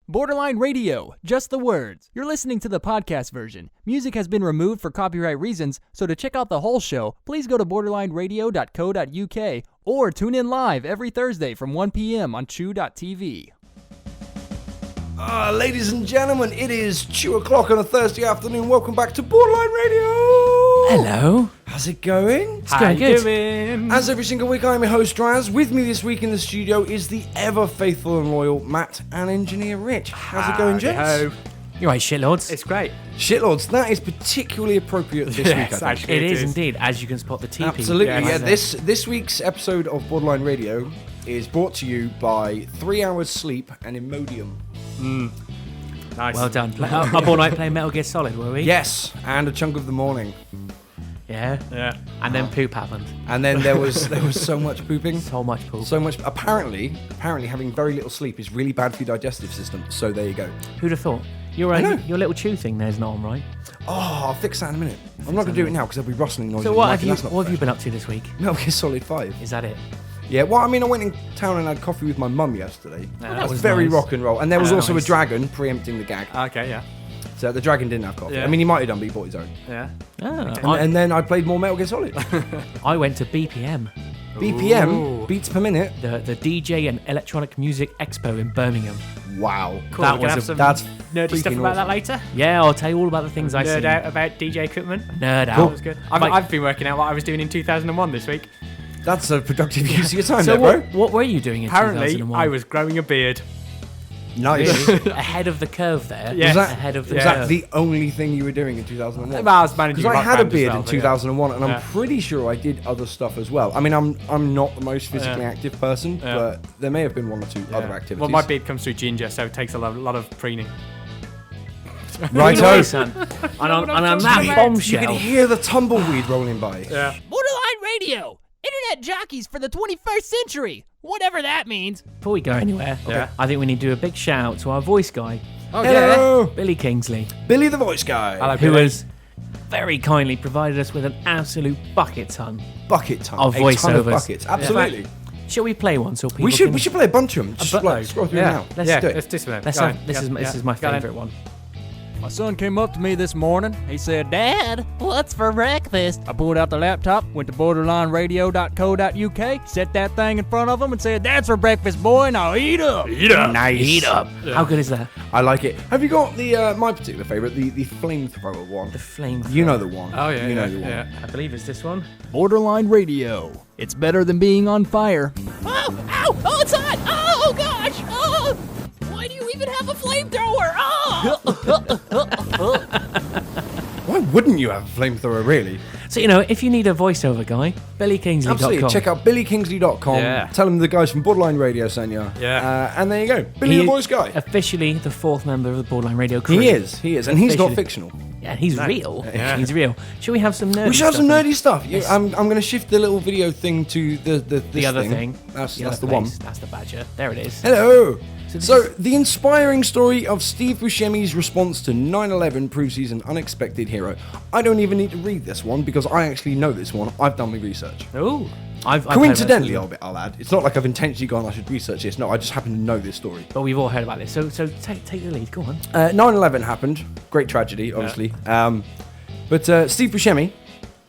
Borderline Radio, just the words. You're listening to the podcast version. Music has been removed for copyright reasons, so to check out the whole show, please go to borderlineradio.co.uk or tune in live every Thursday from 1 p.m. on chew.tv. Ladies and gentlemen, it is 2 o'clock on a Thursday afternoon. Welcome back to Borderline Radio. Hello. How's it going? It's going good. Doing? As every single week, I'm your host, Draz. With me this week in the studio is the ever faithful and loyal Matt and engineer Rich. How's it going, gents? Howdy-ho. You're right, shitlords. It's great. Shitlords, that is particularly appropriate this week, I think. actually, It is indeed, as you can spot the TP. Absolutely, Yes. yeah. This week's episode of Borderline Radio is brought to you by 3 hours sleep and Imodium. Nice. Well done. Up all night playing Metal Gear Solid, were we? Yes, and a chunk of the morning. Yeah. Yeah. And then poop happened. And then there was so much pooping. So much poop. So much. Apparently, having very little sleep is really bad for your digestive system. So there you go. Who'd have thought? Your little chew thing there's not on, right? Oh, I'll fix that in a minute. I'm not going to do it now because there'll be rustling noises. So what have you been up to this week? Metal Gear Solid 5. Is that it? Yeah, well, I mean, I went in town and had coffee with my mum yesterday. that was very nice. rock and roll. And there was Oh, also nice. a dragon, preempting the gag. Okay, yeah. So the dragon didn't have coffee. Yeah. I mean, he might have done, but he bought his own. Yeah. And then I played more Metal Gear Solid. I went to BPM, BPM, Ooh. beats per minute. the DJ and Electronic Music Expo in Birmingham. Wow. Cool. That We can was have a- some that's nerdy stuff freaking about that awesome. later. Yeah, I'll tell you all about the things I Nerd see. out about DJ equipment. Nerd That out. was good. Like- I've been working out what I was doing in 2001 this week. That's a productive use of your time So there, bro. what were you doing in Apparently, 2001? I was growing a beard. Nice. ahead of the curve there. Yeah. Was that, Ahead of the was curve. that the only thing you were doing in 2001? Well, I was managing Because I rock had a band as beard well, in but yeah. 2001, and I'm Yeah. pretty sure I did other stuff as well. I mean, I'm not the most physically Yeah. active person, Yeah. but there may have been one or two Yeah. other activities. Well, my beard comes through ginger, so it takes a lot of preening. Righto. Son. And on You that can bombshell. hear the tumbleweed rolling by. Yeah. Borderline Radio, internet jockeys for the 21st century, whatever that means. Before we go anywhere, Yeah. I think we need to do a big shout out to our voice guy, Oh, Hello, Billy Kingsley, Billy the voice guy. Hello. who Billy. has very kindly provided us with an absolute bucket ton. Bucket time. Of A ton of voiceovers. buckets. Absolutely. Shall we play one so people We should can... play a bunch of them. Just buttload. scroll through Yeah. now. Let's Yeah, do it. let's do some. Let's Go have, on. this Yeah, is my go on. favourite one. My son came up to me this morning. He said, Dad, what's for breakfast? I pulled out the laptop, went to borderlineradio.co.uk, set that thing in front of him and said, that's for breakfast, boy, now eat up. Nice. Eat up. How good is that? I like it. Have you got the my particular favourite, the flamethrower one? The flame. You know the one. Oh, yeah. You know yeah, the one. yeah. I believe it's this one. Borderline Radio. It's better than being on fire. Oh, ow! Oh, it's hot! Oh, gosh! Oh! Why do you even have a flamethrower? Oh! Why wouldn't you have a flamethrower, really? So, if you need a voiceover guy, billykingsley.com. Absolutely. Check out billykingsley.com. Yeah. Tell them the guys from Borderline Radio sent you. Yeah. And there you go. Billy the voice guy. Officially the fourth member of the Borderline Radio crew. He is. And he's not Officially. fictional. Yeah, he's real. Yeah. He's real. Should we have some nerdy We should have some stuff nerdy stuff. Yeah, I'm going to shift the little video thing to the other thing. That's other the one. place. That's the badger. There it is. Hello. this So, is- the inspiring story of Steve Buscemi's response to 9/11 proves he's an unexpected hero. I don't even need to read this one because I actually know this one. I've done my research. Oh, I've heard Coincidentally, that. I'll add. It's not like I've intentionally gone, I should research this. No, I just happen to know this story. But we've all heard about this. So take the lead. Go on. 9/11 happened. Great tragedy, obviously. But Steve Buscemi,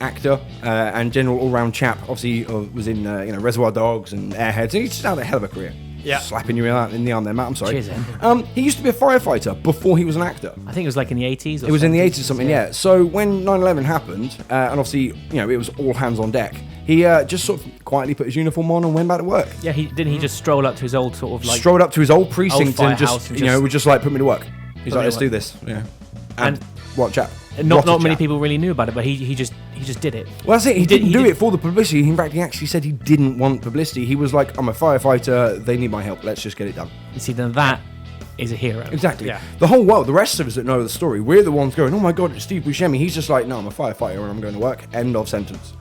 actor and general all-round chap, obviously was in Reservoir Dogs and Airheads. And he's just had a hell of a career. Yeah. Slapping you in the arm there, Matt. I'm sorry. Cheers, Em. He used to be a firefighter before he was an actor. I think it was like in the 80s. Or It was in the 70s 80s or something, yeah. So when 9/11 happened, and obviously, it was all hands on deck, he just sort of quietly put his uniform on and went back to work. Yeah, didn't he just stroll up to his old sort of like... Strolled up to his old precinct and firehouse just, and just- was just like, put me to work. He's Put like, me let's to do work. this. Yeah. And- what chap? Not What a many chap. people really knew about it, but he just did it. Well, that's it. He didn't he do did- it for the publicity. In fact, he actually said he didn't want publicity. He was like, I'm a firefighter. They need my help. Let's just get it done. You see, then that is a hero. Exactly. Yeah. The whole world, the rest of us that know the story, we're the ones going, oh my God, it's Steve Buscemi. He's just like, no, I'm a firefighter and I'm going to work. End of sentence.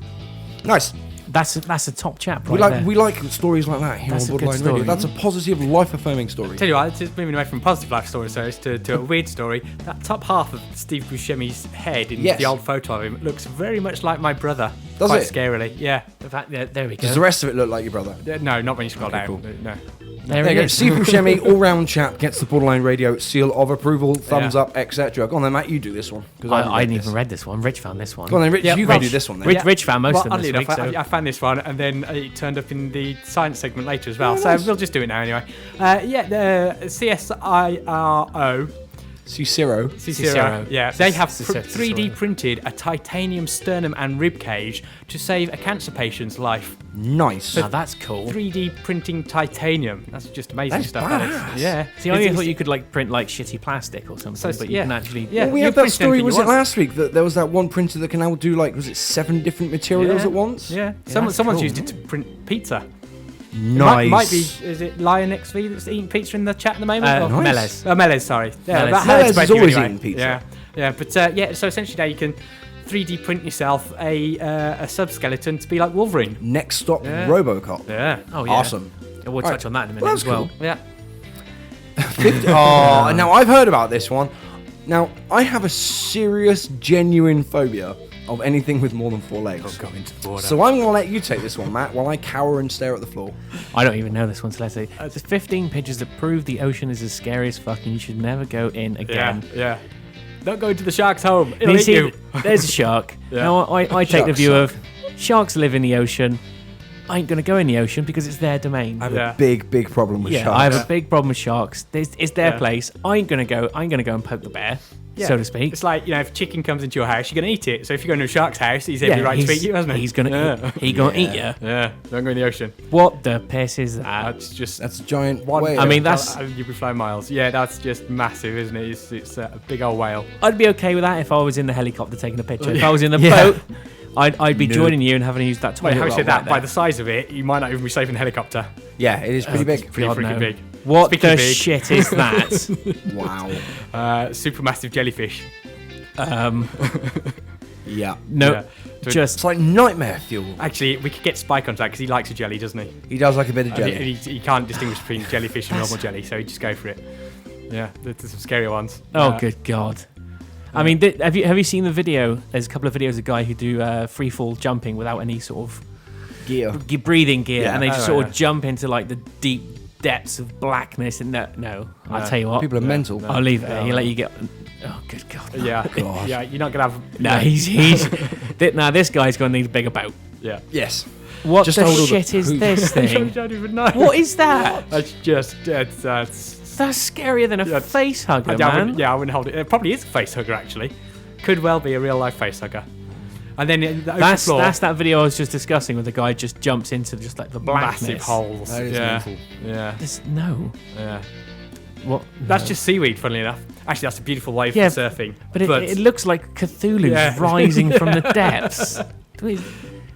Nice. That's a top chap right there. We like stories like that here That's on a good Borderline story. Radio. That's a positive, life-affirming story. Tell you what, just moving away from positive life stories to a weird story. That top half of Steve Buscemi's head in Yes. the old photo of him looks very much like my brother. Does Quite it? scarily, yeah. In fact, there we go. Does the rest of it look like your brother? No, not when you scroll Okay, down. cool. No. There you it go. is. Steve Buscemi, all-round chap, gets the Borderline Radio seal of approval, thumbs up, etc. Go on then, Matt, you do this one. I hadn't even read this one. Rich found this one. Go on then, Rich, Yeah, you can do this one then. Rich found most of them oddly this week. enough, So. I found this one, and then it turned up in the science segment later as well. So nice. we'll just do it now anyway. The CSIRO. Cicero. Cicero. Yeah, they have Cicero. 3D printed a titanium sternum and rib cage to save a cancer patient's life. Nice. Now that's cool. 3D printing titanium. That's just amazing That's stuff. badass. Yeah. See, I thought you could like print like shitty plastic or something, So, but you yeah. can actually. Yeah. Well, we you had that print story, anything was you it want. last week, that there was that one printer that can now do, like, was it 7 different materials Yeah. at once? Yeah. that's Someone's cool. used it to print pizza. Nice. Might be, is it Lion XV that's eating pizza in the chat at the moment? Or- Nice. Melez. Melez, sorry. Yeah, Melez. that Melez hurts is you always anyway. eating pizza. Yeah, but so essentially now you can 3D print yourself a subskeleton to be like Wolverine. Next stop, Yeah. RoboCop. Yeah. Oh yeah. Awesome. We'll Right. touch on that in a minute Well, that's as well. cool. Yeah. Oh, now I've heard about this one. Now, I have a serious, genuine phobia of anything with more than 4 legs. Go into the border. So I'm going to let you take this one, Matt, while I cower and stare at the floor. I don't even know this one, so let's say there's 15 pictures that prove the ocean is as scary as fuck, and you should never go in again. Yeah. Don't go into the shark's home. And It'll you eat see, you. there's a shark. Yeah. Now I take the Sharks view suck. of sharks live in the ocean. I ain't gonna go in the ocean because it's their domain. I have Yeah. a big problem with Yeah, sharks. I have a big problem with sharks. It's their Yeah. place. I ain't gonna go and poke the bear, Yeah. so to speak. It's like, if chicken comes into your house, you're going to eat it. So if you go into a shark's house, he's every right to eat you, hasn't he? He's gonna he gonna eat you. Yeah. Don't go in the ocean. What the piss is that? That's just That's a giant one. whale. I mean, that's- You'll be flying miles. Yeah, that's just massive, isn't it? It's a big old whale. I'd be okay with that if I was in the helicopter taking a picture. If I was in the Yeah. boat, I'd be No. joining you and having used that Wait, toilet having roll said that, right by there. the size of it, you might not even be safe in a helicopter. Yeah, it is pretty big. Pretty God, freaking no. big. What Speaking the of big. shit is that? Wow. Supermassive jellyfish. Yeah. No, Yeah. just It's like nightmare fuel. Actually, we could get Spike on that because he likes a jelly, doesn't he? He does like a bit of And jelly. he can't distinguish between jellyfish and normal jelly, so he just go for it. Yeah, there's some scarier ones. oh good god. I mean, have you seen the video? There's a couple of videos of guys who do free fall jumping without any sort of Gear. breathing gear, Yeah. and they just Oh, sort yeah. of jump into like the deep depths of blackness. And no, I'll tell you what, People are mental. I'll leave it. Yeah. He let you get. Oh good god. Yeah, God. yeah, you're not gonna have. No, he's now this guy's gonna need a bigger boat. Yeah. Yes. What Just the hold all the shit is poop. this I thing? don't even know. What is that? That's just that's. That's scarier than a Yeah, face hugger, I man. wouldn't hold it. It probably is a face hugger actually. Could well be a real life face hugger. And then the ocean That's floor, that video I was just discussing, where the guy just jumps into just like the blackness. massive holes. That is yeah. mental. Yeah. No. Yeah. What? That's just seaweed, funnily enough. Actually, that's a beautiful wave Yeah, for surfing. But it looks like Cthulhu's Yeah. rising from the depths.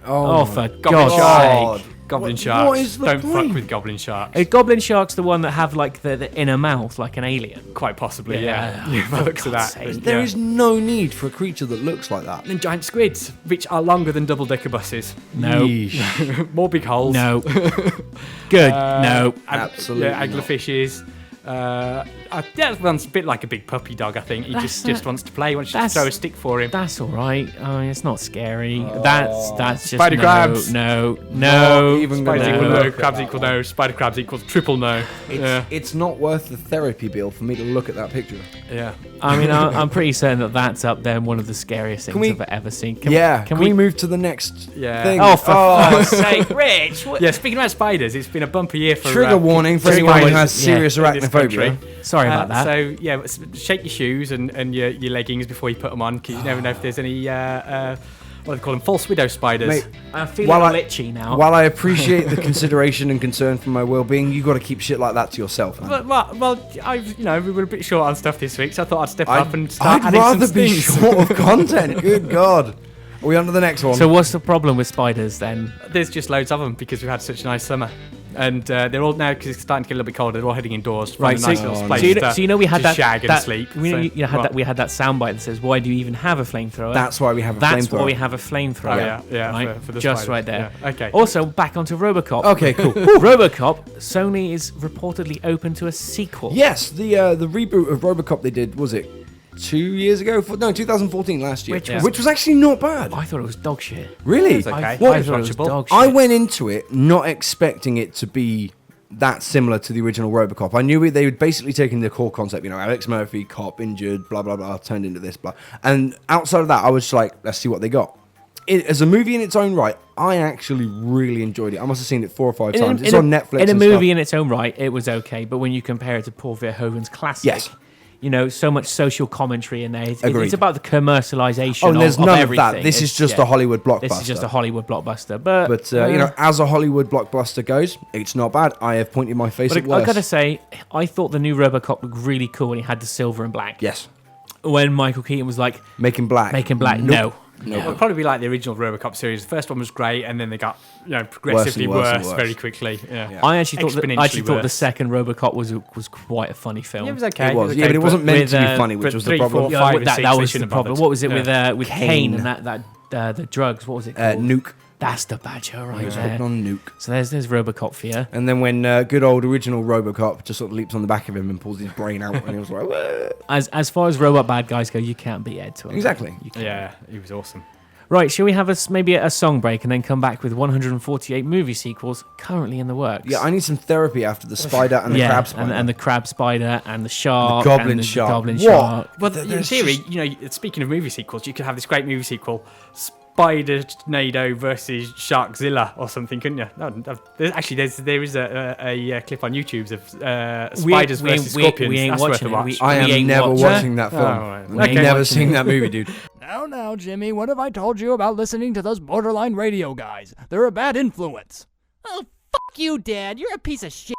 Oh, for Goblin God's shark. sake. Goblin What sharks. is the Don't point? fuck with goblin sharks. Are goblin sharks the one that have like the inner mouth like an alien? Quite possibly, Yeah. yeah. For Looks of God's that. sake. There is no need for a creature that looks like that. And giant squids, which are longer than double-decker buses. No. Yeesh. More big holes. No. Good. No. Absolutely Yeah, anglerfishes. That one's a bit like a big puppy dog, I think. He That's just wants to play. Wants you to that's- throw a stick for him. That's all right. I mean, it's not scary. That's just Spider no, crabs. no. Not even Spiders gonna equal look no, at crabs that equal one. no, spider crabs equals triple no. Yeah, It's not worth the therapy bill for me to look at that picture. yeah. I mean, I'm pretty certain that that's up there, one of the scariest things we- I've ever seen. Can we move to the next Yeah. thing? Oh, for God's sake, Rich! What? Yeah, speaking about spiders, it's been a bumper year for Trigger warning for trigger anyone who warning, has yeah, serious in this arachnophobia. country. Sorry about that. So yeah, shake your shoes and your leggings before you put them on, because you never know if there's any what do they call them, false widow spiders. Mate, I'm feeling while a I- litchy now. while I appreciate the consideration and concern for my well-being, you got to keep shit like that to yourself, man. Well, we were a bit short on stuff this week, so I thought I'd step up and start I'd adding rather some be things. short of content. Good God. Are we on to the next one? So what's the problem with spiders then? There's just loads of them because we've had such a nice summer. And they're all now, because it's starting to get a little bit colder, they're all heading indoors. Right, Right, nice so- little so place So you, to, know, so you know we had to that shag and that, sleep. We, so, you had that we had that soundbite that says, "Why do you even have a flamethrower?" That's why we have a That's flamethrower. why we have a flamethrower. Oh, yeah, right? for the just spiders. right there. Yeah, okay. Also, back onto RoboCop. Okay, cool. RoboCop. Sony is reportedly open to a sequel. Yes, the reboot of RoboCop they did, was it 2 years ago? No, 2014, last year. Which Which was actually not bad. I thought it was dog shit. Really? It's okay. I What- thought it was watchable. dog shit. I went into it not expecting it to be that similar to the original RoboCop. I knew they would basically taken the core concept, Alex Murphy, cop, injured, blah, blah, blah, turned into this, blah. And outside of that, I was just like, let's see what they got. As a movie in its own right, I actually really enjoyed it. I must have seen it 4 or 5 times. It's on Netflix. In a movie in its own right, it was okay. But when you compare it to Paul Verhoeven's classic, yes. So much social commentary in there. Agreed. It's about the commercialization and there's of none everything. of that. This is just a Hollywood blockbuster. This is just a Hollywood blockbuster. But as a Hollywood blockbuster goes, it's not bad. I have pointed my face at worse. I gotta say, I thought the new RoboCop looked really cool when he had the silver and black. Yes. When Michael Keaton was like... Making black. No. It would probably be like the original RoboCop series. The first one was great, and then they got progressively worse very quickly. Yeah. I actually thought the second RoboCop was quite a funny film. Yeah, it was okay. It was, but it wasn't meant to be funny, which was the problem. That was the problem. What was it with Kane and the drugs? What was it called? Nuke. That's the badger right He was there. hooked on Nuke. So there's RoboCop for you. And then when good old original RoboCop just sort of leaps on the back of him and pulls his brain out, and he was like, whoa. As far as robot bad guys go, you can't beat Ed to him. Exactly. Yeah, he was awesome. Right, shall we have maybe a song break and then come back with 148 movie sequels currently in the works? Yeah, I need some therapy after the spider and the crab spider. And the crab spider and the shark. The goblin and the shark. Goblin What? shark. Well, in theory, speaking of movie sequels, you could have this great movie sequel, Spider-Nado versus Sharkzilla or something, couldn't you? No, there is a clip on YouTube of spiders versus scorpions. We ain't That's watching worth a watch. I am never watching that film. right. I've never seen that movie, dude. Now, Jimmy, what have I told you about listening to those borderline radio guys? They're a bad influence. Oh, fuck you, Dad. You're a piece of shit.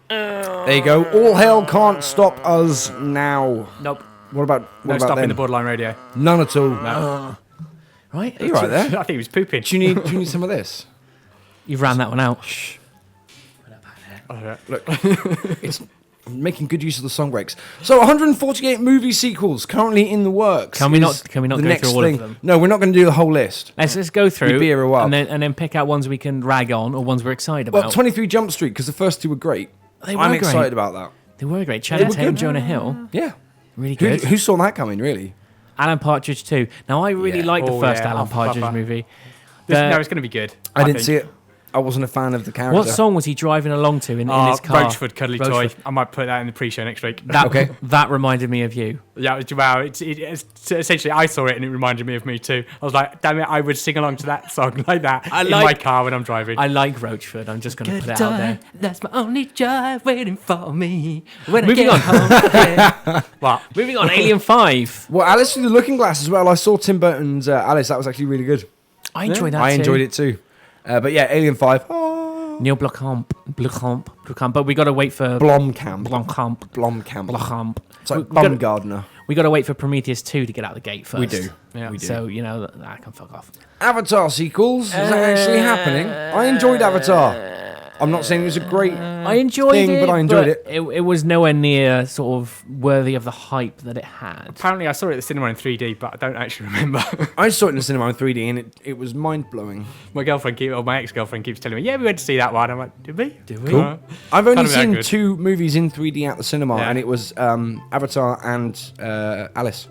There you go. All hell can't stop us now. Nope. What about stopping them? the borderline radio. None at all. Right? Are you right there? I think he was pooping. Do you need some of this? You've ran that one out. Shh. Look, it's making good use of the song breaks. So 148 movie sequels currently in the works. Can we not the go next through all thing. of them? No, we're not going to do the whole list. Let's go through You'd be here a while. and then pick out ones we can rag on or ones we're excited about. Well, 23 Jump Street, because the first two were great. They were I'm great. excited about that. They were great. Channing Tatum, Jonah Hill, Yeah. really good. Who saw that coming, really? Alan Partridge too. Now I really like the first Alan Partridge movie. It's going to be good. I didn't see it. I wasn't a fan of the character. What song was he driving along to in his car? Roachford, Cuddly Toy. I might put that in the pre-show next week. That reminded me of you. Yeah, wow. It's essentially, I saw it and it reminded me of me too. I was like, damn it, I would sing along to that song like that in my car when I'm driving. I like Roachford. I'm just going to put it out there. That's my only joy waiting for me. Moving on. What? Moving on. Alien 5. Well, Alice Through the Looking Glass as well. I saw Tim Burton's Alice. That was actually really good. I enjoyed that too. I enjoyed it too. But yeah, Alien 5. Neil Blomkamp. But we got to wait for Blomkamp. Blomkamp. It's like Bumgardner. We got to wait for Prometheus 2 to get out the gate first. We do. Yeah. We do. So, that can fuck off. Avatar sequels. Is that actually happening? I enjoyed Avatar. I'm not saying it was a great I enjoyed thing, it, but I enjoyed it. It was nowhere near sort of worthy of the hype that it had. Apparently, I saw it at the cinema in 3D, but I don't actually remember. I saw it in the cinema in 3D, and it was mind-blowing. My ex-girlfriend keeps telling me, yeah, we went to see that one. I'm like, did we? Cool. I've only Can't be that seen good. 2 movies in 3D at the cinema, Yeah. and it was Avatar and Alice.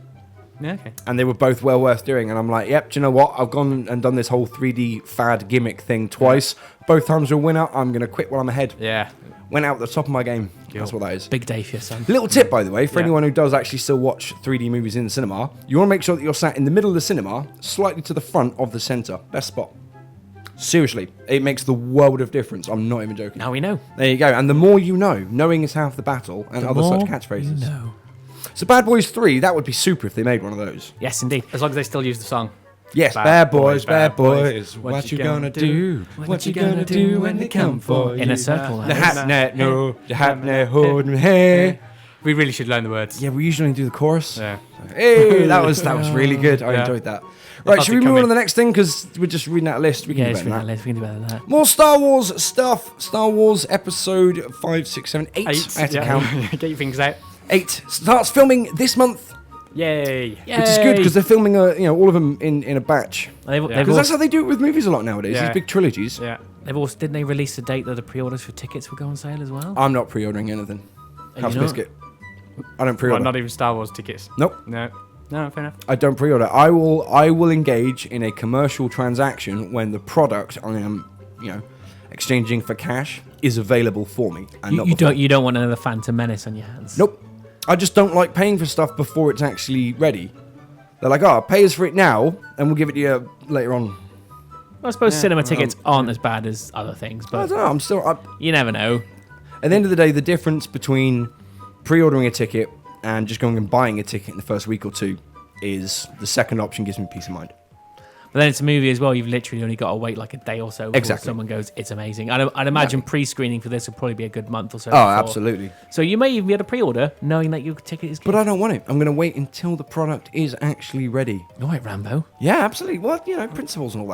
Yeah, okay. And they were both well worth doing. And I'm like, yep, do you know what? I've gone and done this whole 3D fad gimmick thing twice. Both times we're a winner. I'm going to quit while I'm ahead. Yeah. Went out at the top of my game. That's what that is. Big day for your son. Little tip, by the way, for Yeah. anyone who does actually still watch 3D movies in the cinema, you want to make sure that you're sat in the middle of the cinema, slightly to the front of the centre. Best spot. Seriously, it makes the world of difference. I'm not even joking. Now we know. There you go. And the more you know, knowing is half the battle, and other such catchphrases. So Bad Boys 3, that would be super if they made one of those. Yes, indeed. As long as they still use the song. Yes, Bad bad boys, boys, bad bad boys. boys. What you gonna do? What you gonna do when they come for you? In a circle. The hat net, no. The hat net, hold me, hey. We really should learn the words. Yeah, we usually do the chorus. Yeah. Hey, that was really good. I Yeah. enjoyed that. Right, should we move on to the next thing? Because we're just reading that list. We can Yeah, do it's better than that. list. We can do better than that. More Star Wars stuff. Star Wars episode 5, 6, 7, 8. I had to count. Get your fingers out. 8 starts filming this month, Yay. which is good because they're filming all of them in a batch. They've Because that's also, how they do it with movies a lot nowadays. Yeah. These big trilogies. Yeah. didn't they release a date that the pre-orders for tickets would go on sale as well? I'm not pre-ordering anything. Are House you not? Biscuit. I don't Well, pre-order. not even Star Wars tickets. Nope. No, fair enough. I don't pre-order. I will engage in a commercial transaction when the product I am, exchanging for cash is available for me. And not You before. you don't want another Phantom Menace on your hands. Nope. I just don't like paying for stuff before it's actually ready. They're like, oh, pay us for it now, and we'll give it to you later on. I suppose cinema tickets aren't as bad as other things, I but don't know. you never know. At the end of the day, the difference between pre-ordering a ticket and just going and buying a ticket in the first week or two is the second option gives me peace of mind. But then it's a movie as well. You've literally only got to wait like a day or so before Exactly. someone goes, it's amazing. I'd imagine pre-screening for this will probably be a good month or so. Oh, before. absolutely. So you may even be able to pre-order knowing that your ticket is good. But I don't want it. I'm going to wait until the product is actually ready. All right, Rambo. Yeah, absolutely. Well, principles and all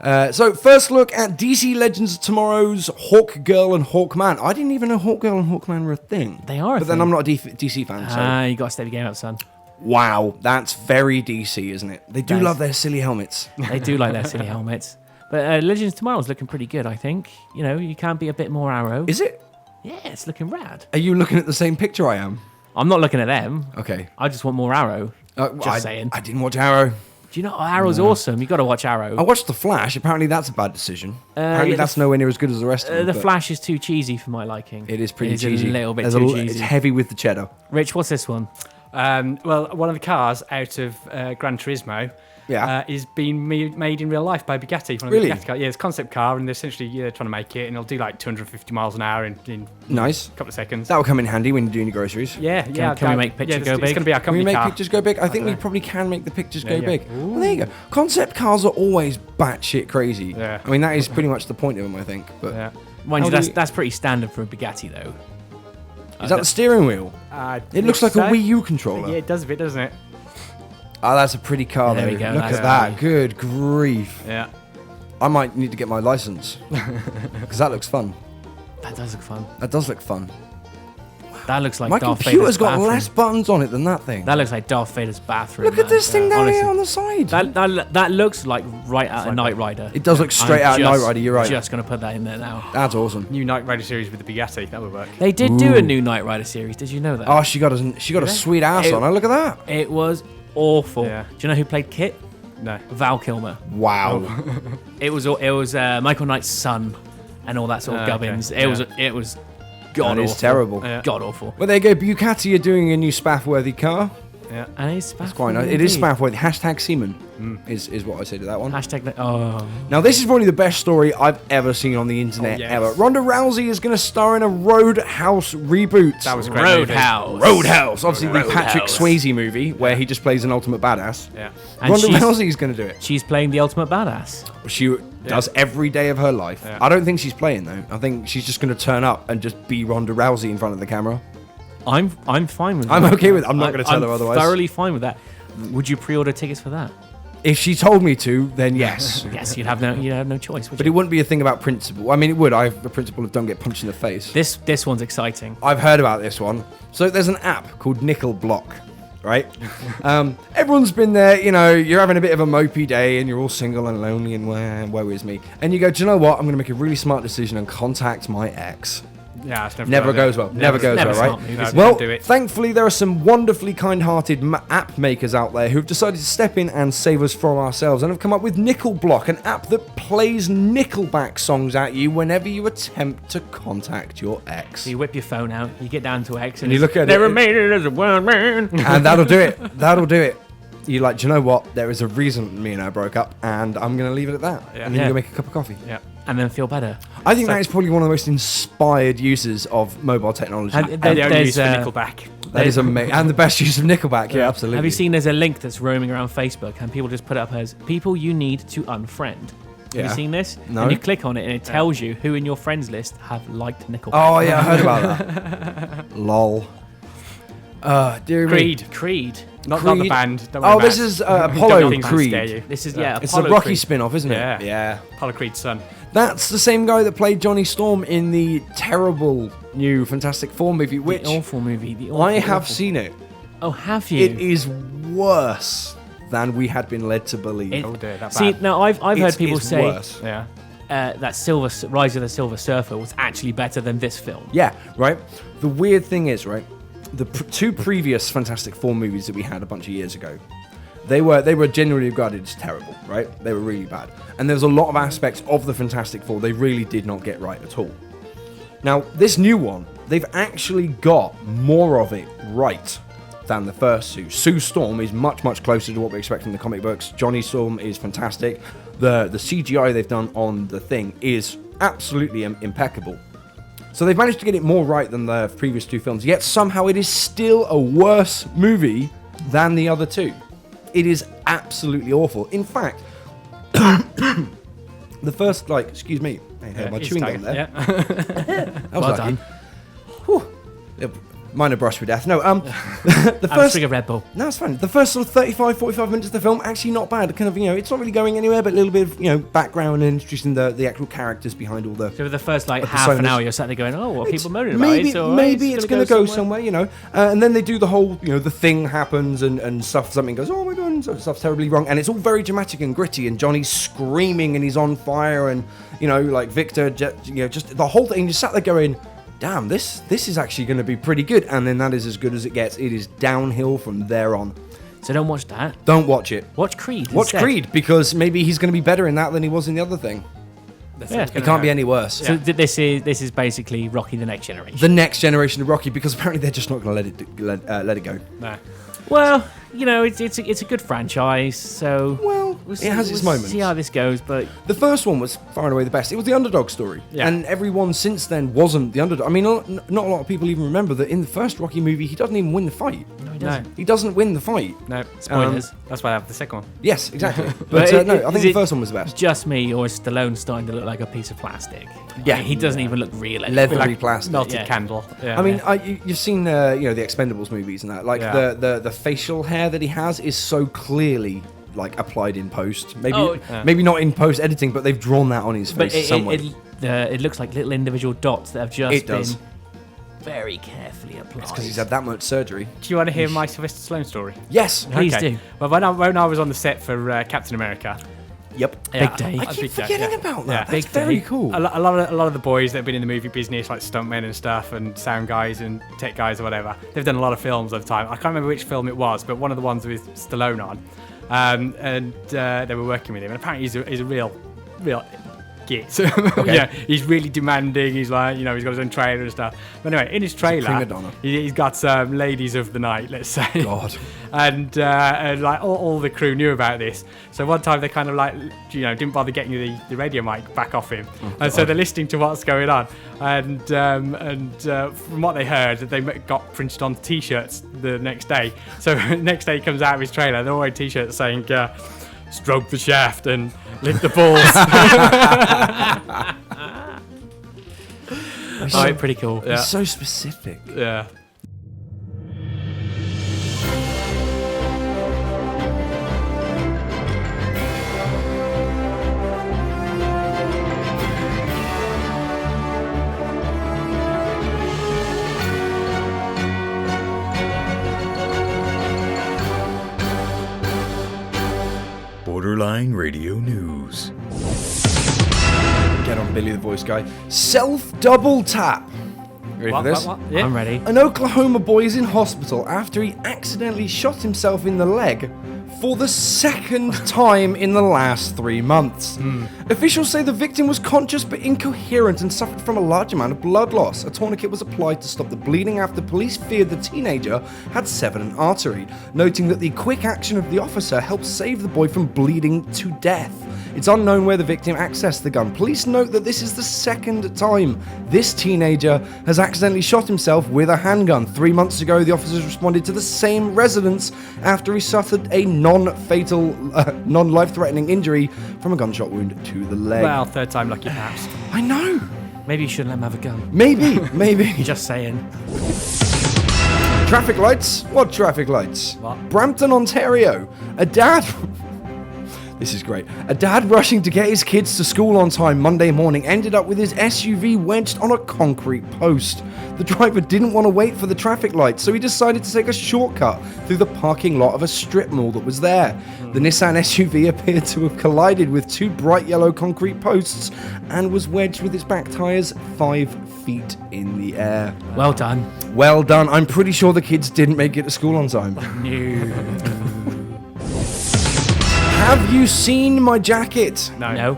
that. So, first look at DC Legends of Tomorrow's Hawk Girl and Hawkman. I didn't even know Hawk Girl and Hawkman were a thing. They are a But then thing. I'm not a DC fan, so... You got to step your game up, son. Wow, that's very DC, isn't it? They do That is- love their silly helmets. They do like their silly helmets. But Legends of Tomorrow's looking pretty good, I think. You can be a bit more Arrow. Is it? Yeah, it's looking rad. Are you looking at the same picture I am? I'm not looking at them. Okay. I just want more Arrow. Just saying. I didn't watch Arrow. Do you know Arrow's awesome? You got to watch Arrow. I watched The Flash. Apparently that's a bad decision. Apparently yeah, that's nowhere near as good as the rest of them. The but Flash is too cheesy for my liking. It is pretty It's cheesy. a little bit There's too It's cheesy. heavy with the cheddar. Rich, what's this one? Well, one of the cars out of Gran Turismo is being made in real life by Bugatti. One of Really? the Bugatti cars. Yeah, it's a concept car, and they're essentially trying to make it, and it'll do like 250 miles an hour in Nice. a couple of seconds. That will come in handy when you're doing your groceries. Yeah. Can we make picture go It's big? going to be our Can we company make car. pictures go big? I think we dunno. probably can make the pictures go Yeah. big. Well, there you go. Concept cars are always batshit crazy. Yeah. I mean, that is pretty much the point of them, I think. But Yeah. Mind you, How do that's pretty standard for a Bugatti, though. is that the steering wheel? It looks like a Wii U controller. Yeah, it does a bit, doesn't it? Oh, that's a pretty car, There though. we go, Look that's at that. pretty. Good grief. Yeah. I might need to get my license. Because that looks fun. That does look fun. That does look fun. That looks like My Darth computer's Vader's got bathroom. less buttons on it than that thing. That looks like Darth Vader's bathroom. Look at man. this thing down Honestly. here on the side. That looks like right out of Knight Rider. It does look straight out of Knight Rider, you're right. Just going to put that in there now. That's awesome. New Knight Rider series with the Bugatti. That would work. They did do a new Knight Rider series. Did you know that? Oh, she got a sweet ass on her. Look at that. It was awful. Yeah. Do you know who played Kit? No. Val Kilmer. Wow. It was Michael Knight's son and all that sort of Okay. gubbins. Yeah. It was god That awful. is terrible. Yeah. God awful. Well, there you go. Bugatti are doing a new spaff-worthy car. Yeah. And it's Quite nice. It is spaff-worthy. Hashtag Seaman is what I say to that one. Oh. Now, this is probably the best story I've ever seen on the internet Oh, yes. ever. Ronda Rousey is going to star in a Roadhouse reboot. That was a great. Roadhouse. Roadhouse. Obviously, the Patrick Roadhouse. Swayze movie where he just plays an ultimate badass. Yeah. And Ronda she's- Rousey is going to do it. She's playing the ultimate badass. She does every day of her life. Yeah. I don't think she's playing, though. I think she's just going to turn up and just be Ronda Rousey in front of the camera. I'm fine with that. I'm okay with it. I'm not gonna tell her I'm otherwise. thoroughly fine with that. Would you pre-order tickets for that? If she told me to, then yes. Yes, you'd have no choice. Would But you? it wouldn't be a thing about principle. I mean, it would. I have the principle of don't get punched in the face. This one's exciting. I've heard about this one. So there's an app called Nickel Block, right? Everyone's been there, you're having a bit of a mopey day and you're all single and lonely and woe is me. And you go, do you know what? I'm going to make a really smart decision and contact my ex. Yeah, it's Never goes well. Never goes never well, smart right? movies. No, Well, don't do it. thankfully, there are some wonderfully kind-hearted app makers out there who've decided to step in and save us from ourselves and have come up with Nickel Block, an app that plays Nickelback songs at you whenever you attempt to contact your ex. So you whip your phone out, you get down to X, And you look at never it. made it as a one man. And that'll do it. That'll do it. You're like, do you know what? There is a reason me and I broke up, and I'm going to leave it at that. Yeah. And then Yeah. you go make a cup of coffee. Yeah. And then feel better. I think that is probably one of the most inspired uses of mobile technology. And And the only there's, use for uh, Nickelback. That is amazing. And the best use of Nickelback, yeah, absolutely. Have you seen there's a link that's roaming around Facebook and people just put it up as people you need to unfriend? Have Yeah. you seen this? No. And you click on it and it tells you who in your friends list have liked Nickelback. Oh, yeah, I heard about that. Lol. Dear me. Creed. Not the Creed. band. Don't worry Oh, about this it. is Don't Apollo think fans scare Creed. you. This is It's Apollo a Rocky Creed. spin-off, isn't it? Yeah. Yeah. Apollo Creed's son. That's the same guy that played Johnny Storm in the terrible new Fantastic Four movie, which The awful movie. The awful, I have awful. seen it. Oh, have you? It is worse than we had been led to believe. It- Oh dear, that's See, bad. now I've heard It's- people it's say worse. Yeah. that Rise of the Silver Surfer was actually better than this film. Yeah, right? The weird thing is, right, the two previous Fantastic Four movies that we had a bunch of years ago, They were genuinely regarded as terrible, right? They were really bad. And there was a lot of aspects of the Fantastic Four they really did not get right at all. Now, this new one, they've actually got more of it right than the first Sue. Sue Storm is much, much closer to what we expect from the comic books. Johnny Storm is fantastic. The CGI they've done on the thing is absolutely impeccable. So they've managed to get it more right than the previous 2 films, yet somehow it is still a worse movie than the other 2. It is absolutely awful. In fact, the first, excuse me, I had my chewing gum there. Yeah. That was Well lucky. done. Whew. Minor brush with death. No, the Have a first... swig of Red Bull. No, it's fine. The first sort of 35, 45 minutes of the film, actually not bad. Kind of, it's not really going anywhere, but a little bit of, background and introducing the actual characters behind all the... So the first the half an personas. hour, you're sat there going, "Oh, what are people moaning maybe, about?" Maybe it's going to go somewhere, and then they do the whole, the thing happens and something goes, oh my god, and stuff's terribly wrong, and it's all very dramatic and gritty, and Johnny's screaming and he's on fire, and Victor, just the whole thing. You sat there going, damn, this is actually going to be pretty good, and then that is as good as it gets. It is downhill from there on. So don't watch that. Don't watch it. Watch Creed. Watch instead. Creed, because maybe he's going to be better in that than he was in the other thing. Yeah. It can't be any worse. So this is basically Rocky: The Next Generation. The next generation of Rocky, because apparently they're just not going to let it go. No. Well, it's a good franchise, so It has its moments. See how this goes, but The first one was far and away the best. It was the underdog story. Yeah. And everyone since then wasn't the underdog. I mean, not a lot of people even remember that in the first Rocky movie, he doesn't even win the fight. no, he No. doesn't. He doesn't win the fight. No. Spoilers. That's why I have the second one. Yes, exactly. But But no, I is think the it first one was the best. Just me, or is Stallone starting to look like a piece of plastic? Yeah. He doesn't even look real anymore. Leathery Like plastic. melted Yeah. candle. Yeah. I mean, you've seen the Expendables movies and that. Like Yeah. the facial hair that he has is so clearly applied in post. Maybe Oh, maybe not in post editing, but they've drawn that on his But face somewhere. it looks like little individual dots that have just It does. been very carefully applied. It's because he's had that much surgery. do you want to hear my Sylvester Stallone story? Yes. Please do. Well, when I was on the set for Captain America, Yep. Big day. I a keep big day, forgetting yeah. about that. Yeah. That's Big very day. cool. a lot of the boys that have been in the movie business, like stuntmen and stuff, and sound guys and tech guys or whatever, they've done a lot of films over time. I can't remember which film it was, but one of the ones with Stallone on, and they were working with him. And apparently he's a real git. Yeah, he's really demanding. He's like, he's got his own trailer and stuff. But anyway, in his trailer, prima donna. he's got some ladies of the night, let's say. God. And like all the crew knew about this. So one time they kind of didn't bother getting the radio mic back off him, and so they're listening to what's going on. And from what they heard, they got printed on T-shirts the next day. So next day he comes out of his trailer, they're all wearing T-shirts saying, "Stroke the shaft and lick the balls." Oh, pretty cool. Yeah. It's so specific. Yeah. Borderline Radio News. Get on, Billy the Voice Guy. Self double tap. Ready for this? What? Yeah. I'm ready. An Oklahoma boy is in hospital after he accidentally shot himself in the leg for the second time in the last 3 months. Officials say the victim was conscious but incoherent and suffered from a large amount of blood loss. A tourniquet was applied to stop the bleeding after police feared the teenager had severed an artery, noting that the quick action of the officer helped save the boy from bleeding to death. It's unknown where the victim accessed the gun. Police note that this is the second time this teenager has accidentally shot himself with a handgun. 3 months ago, the officers responded to the same residence after he suffered a non-fatal, non-life-threatening injury from a gunshot wound to the leg. Well, third time lucky perhaps. I know. Maybe you shouldn't let him have a gun. Maybe. Just saying. Traffic lights? What traffic lights? What? Brampton, Ontario. A dad... This is great. A dad rushing to get his kids to school on time Monday morning ended up with his SUV wedged on a concrete post. The driver didn't want to wait for the traffic lights, so he decided to take a shortcut through the parking lot of a strip mall that was there. The Nissan SUV appeared to have collided with two bright yellow concrete posts and was wedged with its back tyres 5 feet in the air. Well done. Well done. I'm pretty sure the kids didn't make it to school on time. No. Have you seen my jacket? No.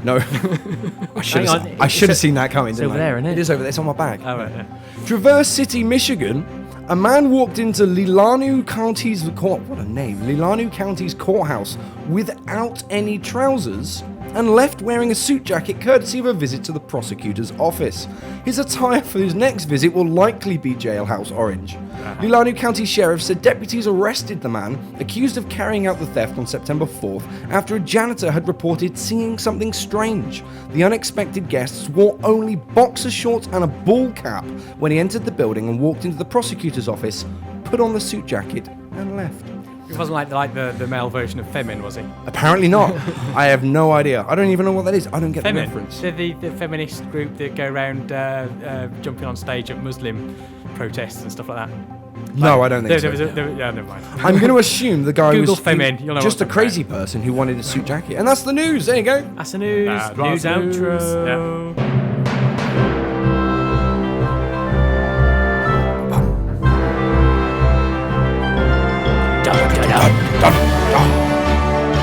No. I should Hang have on, seen that coming. it's didn't over I? there, isn't it? It is over there. It's on my bag. Oh, right, yeah. Traverse City, Michigan. A man walked into Leelanau County's Leelanau County's courthouse without any trousers and left wearing a suit jacket courtesy of a visit to the prosecutor's office. His attire for his next visit will likely be jailhouse orange. Leelanau County Sheriff said deputies arrested the man accused of carrying out the theft on September 4th after a janitor had reported seeing something strange. The unexpected guests wore only boxer shorts and a ball cap when he entered the building and walked into the prosecutor's office, put on the suit jacket and left. It wasn't like the male version of Femin, was he? Apparently not. I have no idea. I don't even know what that is. I don't get the reference. They're the feminist group that go around jumping on stage at Muslim protests and stuff like that. No, I don't think so. Yeah, never mind. I'm going to assume the guy Google was Femin, you'll know just a what I'm crazy person who wanted a suit jacket. And that's the news. There you go. That's the news. News outro. Yeah.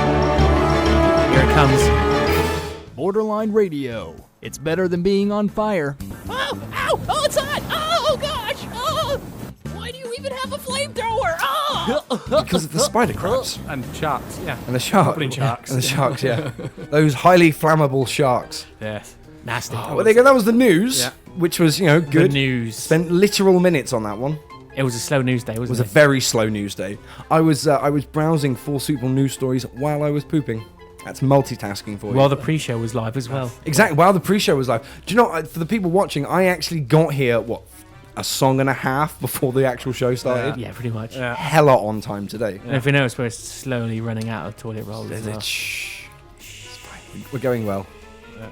Here it comes. Borderline Radio. It's better than being on fire. Oh, ow! Oh, it's hot! Oh, gosh! Oh! Why do you even have a flamethrower? Oh! Because of the spider crabs. And sharks, yeah. And the shark. Goblin sharks. And the sharks, yeah. Those highly flammable sharks. Yes. Nasty. Well, there you go. That was the news, Yeah. which was, good. The news. Spent literal minutes on that one. It was a slow news day, It was wasn't a very slow news day. I was browsing full suitable news stories while I was pooping. That's multitasking for you. Well, the pre-show was live as well. Exactly. While the pre-show was live. Do you know, for the people watching, I actually got here, a song and a half before the actual show started? Yeah, pretty much. Yeah. Hella on time today. And if you notice, we're slowly running out of toilet rolls as well. Shh. We're going well.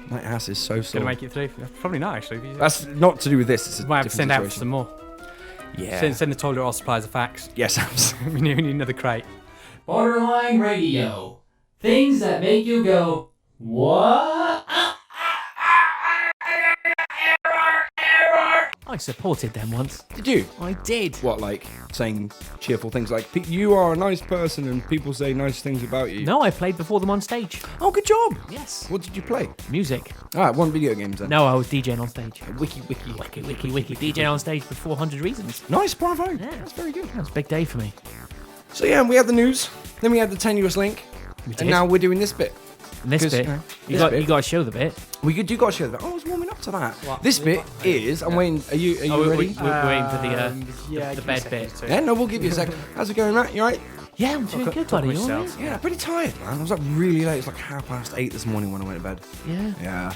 My ass is so sore. Gonna make it through? Probably not, actually. That's not to do with this. It's a Might have to different send out for situation. some more. Yeah. Send the toilet roll supplies of facts. Yes, absolutely. We need another crate. Borderline Radio. Things that make you go, what? I supported them once. Did you? I did. What, like saying cheerful things like, you are a nice person and people say nice things about you? No, I played before them on stage. Oh, good job. Yes. What did you play? Music. Ah, one video games then. No, I was DJing on stage. Wiki. Wiki. DJing on stage with 400 Reasons. Nice, bravo. Yeah. That's very good. That was a big day for me. So yeah, we had the news, then we had the tenuous link, We did. and now we're doing this bit. And this 'Cause, bit, this bit. you got to show the bit. We do got to show that. Oh, I was warming up to that. This bit is. I'm waiting. Are you we're ready? waiting for the give me bed a second bit. to- Yeah, no, we'll give you a second. How's it going, Matt? You alright? Yeah, I'm doing good, buddy. You all myself. right? Yeah, pretty tired, man. I was up really late. It's like 8:30 this morning when I went to bed. Yeah. Yeah.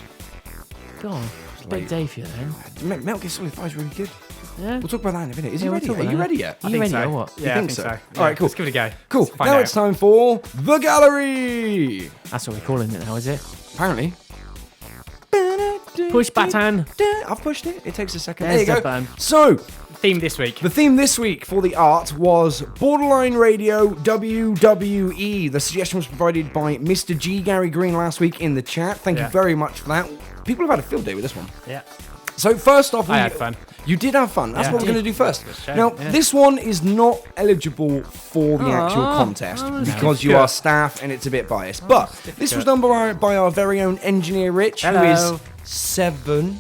Go on. It's a big late. day for you then. Metal Gear Solid 5 is really good. Yeah. We'll talk about that in a minute. Is Yeah, he we'll ready? talk Are about you that. ready yet? Are you ready or what? Yeah, I think think so? so. All right, cool. Let's give it a go. Cool. Let's find Now out. it's time for the gallery. That's what we're calling it now, is it? Apparently. Push button. I've pushed it. It takes a second. There's there the you go. button. So, Theme this week. the theme this week for the art was Borderline Radio WWE. The suggestion was provided by Mr. G. Gary Green last week in the chat. Thank you Yeah. very much for that. People have had a field day with this one. Yeah. So first off, I had fun. You did have fun. That's Yeah. what we're going to do first. shame. Now, Yeah. this one is not eligible for the actual contest because you are staff and it's a bit biased. But this was done by our very own engineer Rich, who is Hello. seven.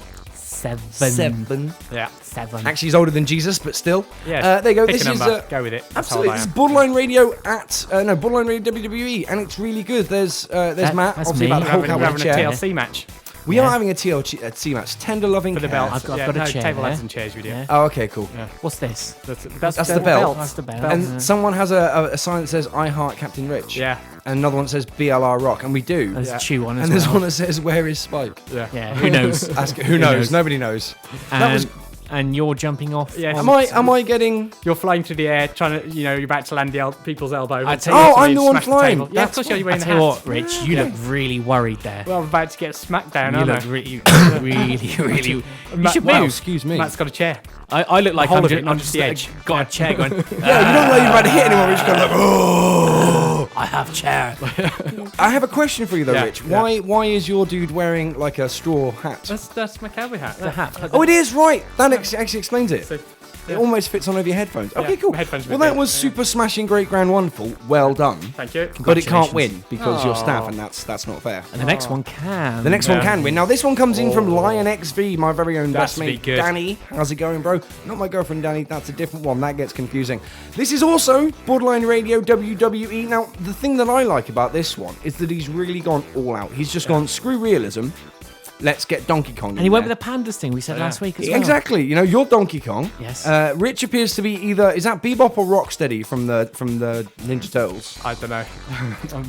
Yeah. Seven. Actually, he's older than Jesus, but still. Yeah. There you go. Pick This a is number. Go with it. That's how old absolutely. I This is am. Borderline Radio Borderline Radio WWE, and it's really good. There's Matt, that's obviously me. about the whole We're cowboy having a chair. TLC match We are having a TLC match. Tender loving for the care. belt. I've got a chair Table there. lads and chairs we do. Yeah. Oh, okay, cool. What's this? That's the belt. That's the belt. And Yeah. someone has a sign that says "I heart Captain Rich." Yeah. And another one says "BLR Rock," and we do. There's Yeah. a chew on as And there's well. one that says "Where is Spike?" Yeah. Yeah, who knows? Who knows? Nobody knows. That was. And you're jumping off. Yeah. on- Am I getting? You're flying through the air, trying to, you're about to land people's elbow. I'd tell you- Oh, So I'm you the one smash the flying. table. Yeah, of That's course you're I wearing the tell you hat. what, Rich, you look really worried there. Well, I'm about to get smacked down, You aren't look I? really. You should Wow, move. excuse me. Matt's got a chair. I look like whole I'm of just, it, not I'm just just the edge. got a chair going. Yeah, you don't know you're about to hit anyone. We're just going like, oh. I have chair. I have a question for you though, Yeah, Rich. yeah. Why is your dude wearing like a straw hat? That's my cowboy hat. The hat. Oh, it is right. That actually explains it. So It almost fits on over your headphones. Okay, cool. my headphones Well, would that do, was yeah. Super Smashing Great Grand Wonderful. Well done. Thank you. But it can't Congratulations. win because you're staff, and that's not fair. And the next one can. The next one can win. Now, this one comes in from Lion XV, my very own That's best mate, be good. Danny. How's it going, bro? Not my girlfriend, Danny. That's a different one. That gets confusing. This is also Borderline Radio WWE. Now, the thing that I like about this one is that he's really gone all out. He's just gone, screw realism. Let's get Donkey Kong in And he went there. with the pandas thing we said last week as well. Exactly. You know, you're Donkey Kong. Yes. Rich appears to be either, is that Bebop or Rocksteady from the Ninja Turtles? I don't know.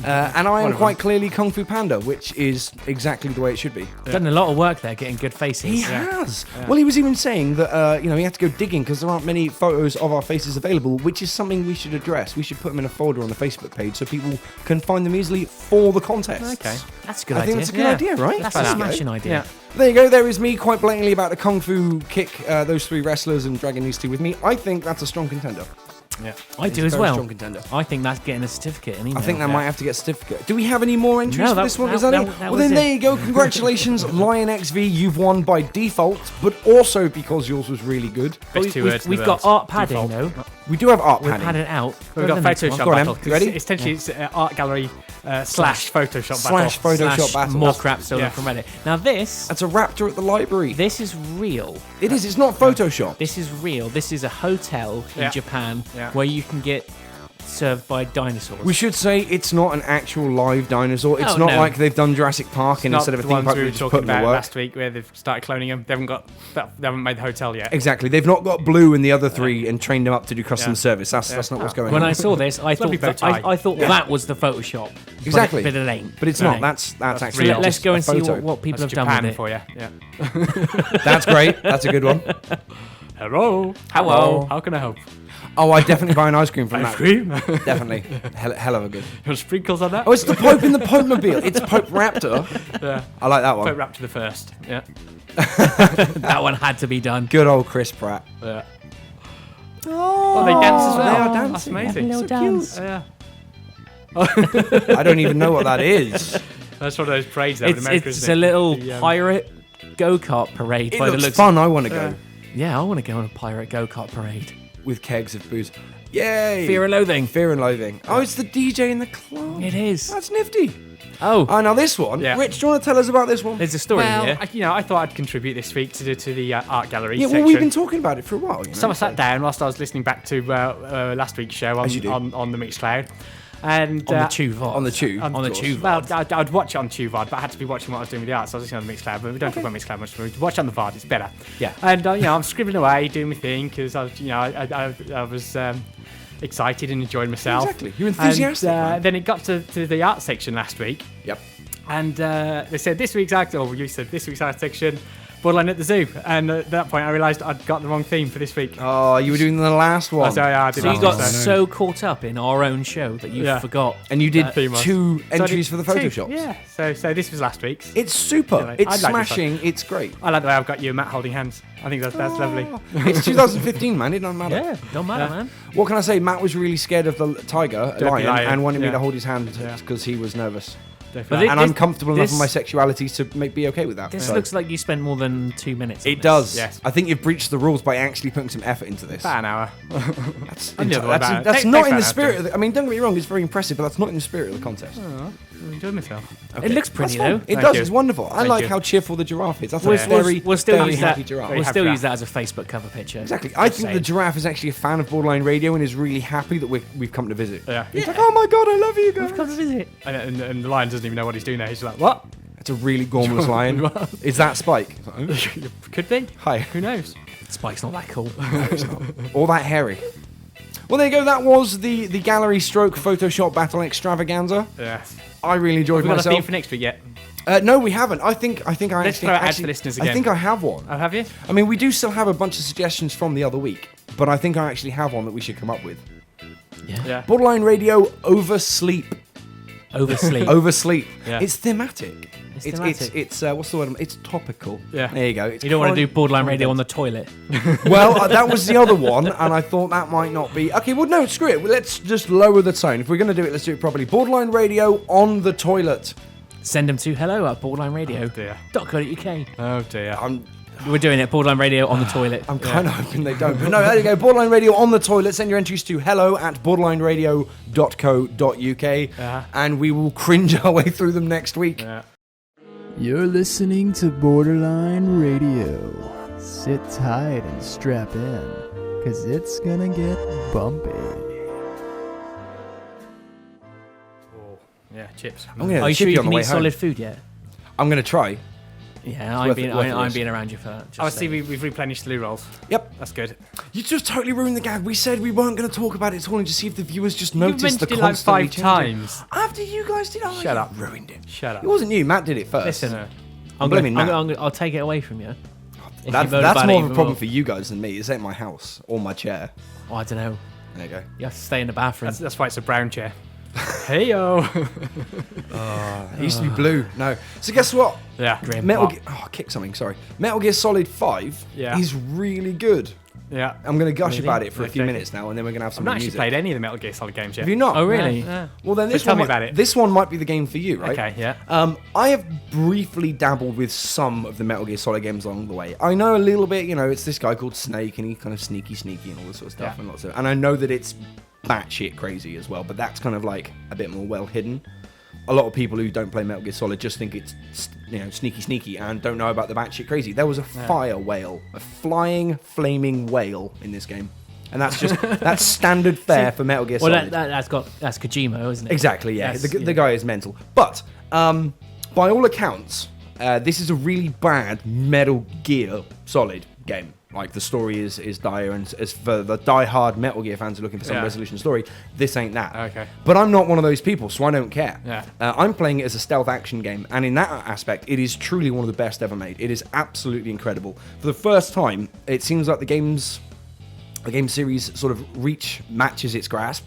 And I am quite clearly Kung Fu Panda, which is exactly the way it should be. Done a lot of work there, getting good faces. He has. Well, he was even saying that he had to go digging because there aren't many photos of our faces available, which is something we should address. We should put them in a folder on the Facebook page so people can find them easily for the contest. Okay. That's a good I idea. think that's a good idea, right? That's There a you go. smashing idea. Yeah. There you go. There is me quite blatantly about the Kung Fu kick those three wrestlers and dragging these two with me. I think that's a strong contender. I It's do a as very well. strong contender. I think that's getting a certificate. An email. I think that might have to get a certificate. Do we have any more entries No, for that- this one? that- Is that that- it? that Well, was then it. there you go. Congratulations, Lion XV. You've won by default, but also because yours was really good. Best two words in the We've got world. art padding, though. We do have art We've padding. padded out. We've got Go to the next Photoshop one. Go on, battle. Em. You ready? Essentially, it's art gallery slash Photoshop Slash battle. Photoshop Slash battle. more crap stolen Yeah. from Reddit. Now this That's a raptor at the library. is real. It is. It's not Photoshop. This is real. This is a hotel in Yeah. Japan Yeah. where you can get served by dinosaurs. We should say it's not an actual live dinosaur. It's Oh, not no. like they've done Jurassic Park and Not instead of a the theme ones park, we they were just talking put them to about work. last week where they've started cloning them. They haven't made the hotel yet. Exactly. They've not got Blue and the other three and trained them up to do customer Yeah. service. That's not what's going when on. I saw this, I lovely thought bow tie. I thought that was the Photoshop. Exactly. But it ain't. But it's It not. ain't. That's So actually let's just go a and see photo. what people That's have Japan done with it. for you. Yeah. That's great. That's a good one. Hello. Hello. How can I help? Oh, I'd definitely buy an ice cream from Ice that. cream? Definitely. Hell of a good. Your sprinkles on that? Oh, it's the Pope in the Pope-mobile. It's Pope Raptor. Yeah. I like that Pope one. Raptor the first. Yeah. That one had to be done. Good old Chris Pratt. Yeah. Oh, they dance as well. They are That's dancing. amazing. Little dance. Yeah. I don't even know what that is. That's one of those parades there in America, It's isn't a it? little The, pirate go-kart parade It by the looks looks. fun. I want to go Yeah, I want to go on a pirate go-kart parade. with kegs of booze. Yay! Fear and Loathing. Fear and Loathing. Oh, it's the DJ in the club. It is. That's nifty. Oh, Oh, now this one. Yeah. Rich, do you want to tell us about this one? there's a story Well, here. I thought I'd contribute this week to the art gallery Yeah, section. well, we've been talking about it for a while. You know, So I sat down whilst I was listening back to last week's show As you do. on the Mixcloud. And On the Tuvod. on the tube. On the of course. tube. Well, I'd watch it on Tuvod, but I had to be watching what I was doing with the art, so I was listening on the Mixcloud. But we don't talk about Mixcloud much. We watch on the VOD; it's better. Yeah. And I'm scribbling away, doing my thing because I was excited and enjoying myself. Exactly. You're enthusiastic. And man. then it got to the art section last week, Yep. and they said this week's art. Oh, you said this week's art section, Borderline at the Zoo. And at that point, I realised I'd got the wrong theme for this week. Oh, you were doing the last one. So I did So you last got week, so caught up in our own show that you Yeah. forgot. and you did theme was. two So I entries did for the two. Photoshops. Yeah. So this was last week's. It's super. Yeah, It's I'd like this smashing. It's great. I like the way I've got you and Matt holding hands. I think that's lovely. It's 2015, man. It doesn't matter. Yeah, don't matter, man. What can I say? Matt was really scared of the tiger, Definitely lion, lion, and wanted me yeah. to hold his hand Yeah. because he was nervous. Definitely. And I'm comfortable enough this- with my sexuality to be okay with that. This So- looks like you spent more than 2 minutes. on It this. does. Yes. I think you've breached the rules by actually putting some effort into this. About an hour. That's I knew about it. that's Take- not take in the that spirit after. of the, I mean, don't get me wrong, it's very impressive, but that's not in the spirit of the contest. I enjoyed myself. It looks pretty That's fine. though. It Thank does. you. It's wonderful. I Thank like you. how cheerful the giraffe is. That's We'll- a very, we'll still very use happy that. giraffe. Very We'll happy still for use that. that as a Facebook cover picture. Exactly. I Just think saying. the giraffe is actually a fan of Borderline Radio and is really happy that we've come to visit. Yeah. He's like, oh my god, I love you guys. Come to visit. And the lion doesn't even know what he's doing there. He's like, what? It's a really gormless lion. Is that Spike? Could be. Hi. Who knows? Spike's not that cool. Or that hairy. Well, there you go. That was the gallery stroke Photoshop battle extravaganza. Yes. I really enjoyed We've got a theme myself. for next week yet. No, we haven't. I think I Let's actually, throw it out to actually- the listeners I again. think I have one. Oh, have you? I mean, we do still have a bunch of suggestions from the other week, but I think I actually have one that we should come up with. Yeah. Borderline Radio oversleep. Oversleep. Oversleep. Yeah. It's thematic. It's It's thematic. what's the word? It's topical. Yeah. There you go. It's You don't want to do borderline content. radio on the toilet. Well, that was the other one, and I thought that might not be. Okay, well, no, screw it. Well, let's just lower the tone. If we're going to do it, let's do it properly. Borderline Radio on the toilet. Send them to hello@borderlineradio.co.uk. Oh dear. We're doing it. Borderline Radio on the toilet. I'm kind of hoping they don't. But no, there you go. Borderline Radio on the toilet. Send your entries to hello@borderlineradio.co.uk and we will cringe our way through them next week. Yeah. You're listening to Borderline Radio. Sit tight and strap in, cause it's gonna get bumpy. Oh, yeah, chips. I'm gonna Are you sure chippy you on the can way eat home. solid food yet? I'm going to try. Yeah, worth I'm it. being around you for that. I see we've replenished loo rolls. Yep. That's good. You just totally ruined the gag. We said we weren't going to talk about it at all and just see if the viewers just You noticed the mentioned it like constantly 5 changing. times. After you guys did, oh, Shut you up. ruined it. Shut up. It wasn't you. Matt did it first. Listen, No. I'm blaming Matt. I'll take it away from you. If That's you moan about more it of a even problem more. for you guys than me. It's at my house or my chair. Oh, I don't know. There you go. You have to stay in the bathroom. That's why it's a brown chair. Hey yo. It used to be blue. No. So guess what? Yeah. Grim. Metal What? Gear... Oh, I kicked something. Sorry. Metal Gear Solid 5 Yeah. is really good. Yeah. I'm going to gush Really? about it for a few Okay. minutes now, and then we're going to have I've some not more actually music. played any of the Metal Gear Solid games yet. Have you not? Oh, really? Yeah. Well, then this tell one me might- about it. This one might be the game for you, right? Okay, yeah. I have briefly dabbled with some of the Metal Gear Solid games along the way. I know a little bit, it's this guy called Snake, and he's kind of sneaky and all this sort of stuff, Yeah. and I know that it's batshit crazy as well, but that's kind of like a bit more well hidden. A lot of people who don't play Metal Gear Solid just think it's sneaky and don't know about the batshit crazy. There was a fire whale, a flying flaming whale in this game, and that's just that's standard fare for Metal Gear Well, Solid. that's Kojima, isn't it? Exactly, yeah. That's- The guy is mental. But by all accounts, this is a really bad Metal Gear Solid game. Like, the story is dire, and as for the die-hard Metal Gear fans who are looking for some resolution story, this ain't that. Okay. But I'm not one of those people, so I don't care. Yeah. I'm playing it as a stealth action game, and in that aspect, it is truly one of the best ever made. It is absolutely incredible. For the first time, it seems like the game series sort of matches its grasp.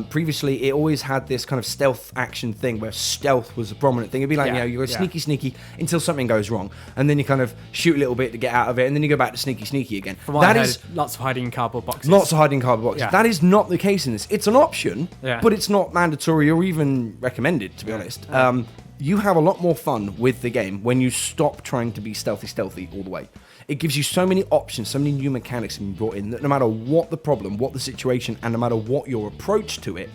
Previously, it always had this kind of stealth action thing where stealth was a prominent thing. It'd be like, you go sneaky until something goes wrong, and then you kind of shoot a little bit to get out of it, and then you go back to sneaky again. From what I heard, lots of hiding in cardboard boxes. Lots of hiding in cardboard boxes. Yeah. That is not the case in this. It's an option, Yeah. but it's not mandatory or even recommended, to be honest. You have a lot more fun with the game when you stop trying to be stealthy all the way. It gives you so many options, so many new mechanics have been brought in that no matter what the problem, what the situation, and no matter what your approach to it,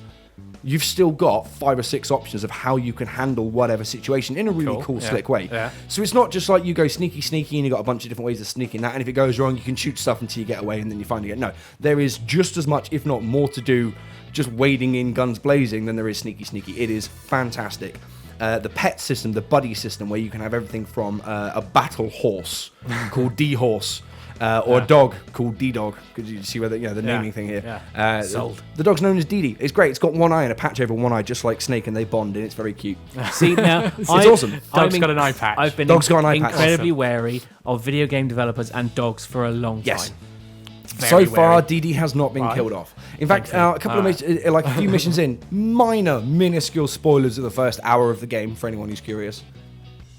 you've still got 5 or 6 options of how you can handle whatever situation in a really cool slick way. Yeah. So it's not just like you go sneaky and you got a bunch of different ways of sneaking that, and if it goes wrong, you can shoot stuff until you get away and then you finally get... No, there is just as much, if not more, to do just wading in guns blazing than there is sneaky. It is fantastic. The pet system, the buddy system, where you can have everything from a battle horse called D-Horse, or a dog called D-Dog. Because you see where the naming thing here. Yeah. Sold. The dog's known as Dee. It's great. It's got one eye and a patch over one eye, just like Snake, and they bond, and it's very cute. See, now, It's awesome. Dog's got an eye patch. I've been Dog's got an eye patch. incredibly wary of video game developers and dogs for a long time. Yes. Very So far, wary. DD has not been Right. killed off. In fact, a couple of a few missions in, minuscule spoilers of the first hour of the game for anyone who's curious.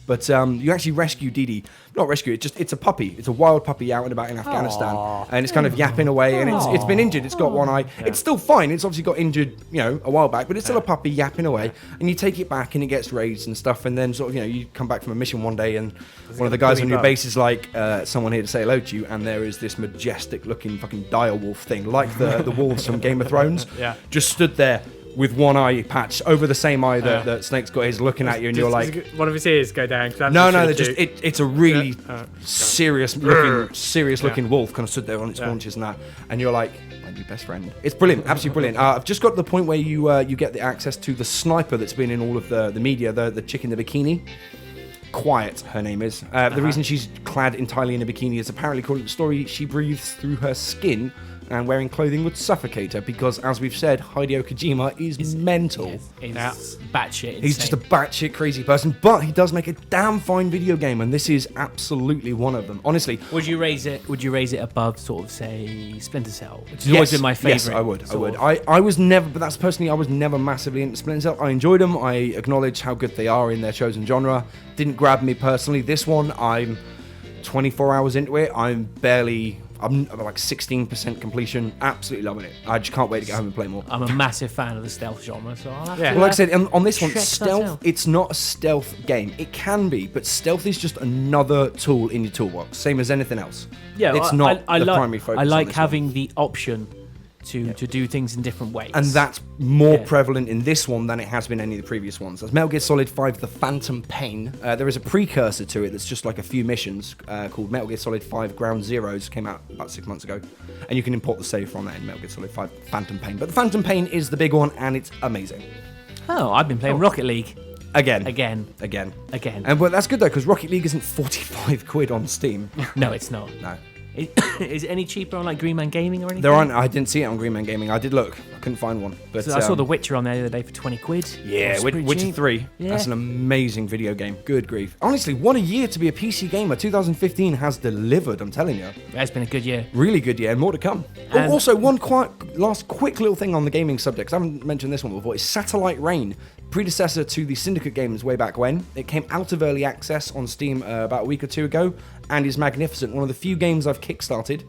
But you actually rescue Dee. Not rescue it, it's a puppy. It's a wild puppy out and about in Afghanistan, and it's kind of yapping away, and it's been injured. It's got one eye. It's still fine. It's obviously got injured, a while back, but it's still a puppy yapping away. And you take it back, and it gets raised and stuff. And then sort of, you come back from a mission one day, and one of the guys on your base is like, someone here to say hello to you, and there is this majestic-looking fucking dire wolf thing, like the wolves from Game of Thrones, just stood there with one eye patch over the same eye that Snake's got. Is looking at you, and you're like, one of his ears go down. no, they're just it's a really serious looking wolf kind of stood there on its haunches and that, and you're like, my new best friend. It's brilliant, absolutely brilliant. I've just got to the point where you get the access to the sniper that's been in all of the media, the chick in the bikini. Quiet, her name is. The reason she's clad entirely in a bikini is apparently, according to the story, she breathes through her skin, and wearing clothing would suffocate her because, as we've said, Hideo Kojima is mental. He's batshit insane. He's just a batshit crazy person, but he does make a damn fine video game, and this is absolutely one of them. Honestly, Would you raise it above, sort of, say, Splinter Cell, which has always been my favorite? Yes, I would. I was never, but that's personally, I was never massively into Splinter Cell. I enjoyed them. I acknowledge how good they are in their chosen genre. Didn't grab me personally. This one, I'm 24 hours into it. I'm barely I'm like 16% completion. Absolutely loving it. I just can't wait to get home and play more. I'm a massive fan of the stealth genre, so I'll have Yeah. to, Well, like I said, on this one, check that stealth, out. it's not a stealth game. It can be, but stealth is just another tool in your toolbox, same as anything else. yeah, it's not I the like, primary focus I on like this having the option to do things in different ways. And that's more Yeah. prevalent in this one than it has been any of the previous ones. As Metal Gear Solid 5 The Phantom Pain, there is a precursor to it that's just like a few missions called Metal Gear Solid 5 Ground Zeroes, came out about 6 months ago. And you can import the save from that in Metal Gear Solid 5 Phantom Pain. But The Phantom Pain is the big one, and it's amazing. Oh, I've been playing Rocket League Again. again. And well, that's good though, because Rocket League isn't 45 quid on Steam. No, it's not. No. Is it any cheaper on like Green Man Gaming or anything? There aren't. I didn't see it on Green Man Gaming. I did look. I couldn't find one. But So I saw The Witcher on there the other day for 20 quid. Yeah, That's pretty Witcher cheap. 3. Yeah. That's an amazing video game. Good grief. Honestly, what a year to be a PC gamer. 2015 has delivered, I'm telling you. It's been a good year. Really good year, and more to come. And- Also, one last quick little thing on the gaming subject, 'cause I haven't mentioned this one before, is Satellite Rain, predecessor to the Syndicate games way back when. It came out of early access on Steam about a week or two ago, and is magnificent. One of the few games I've kickstarted.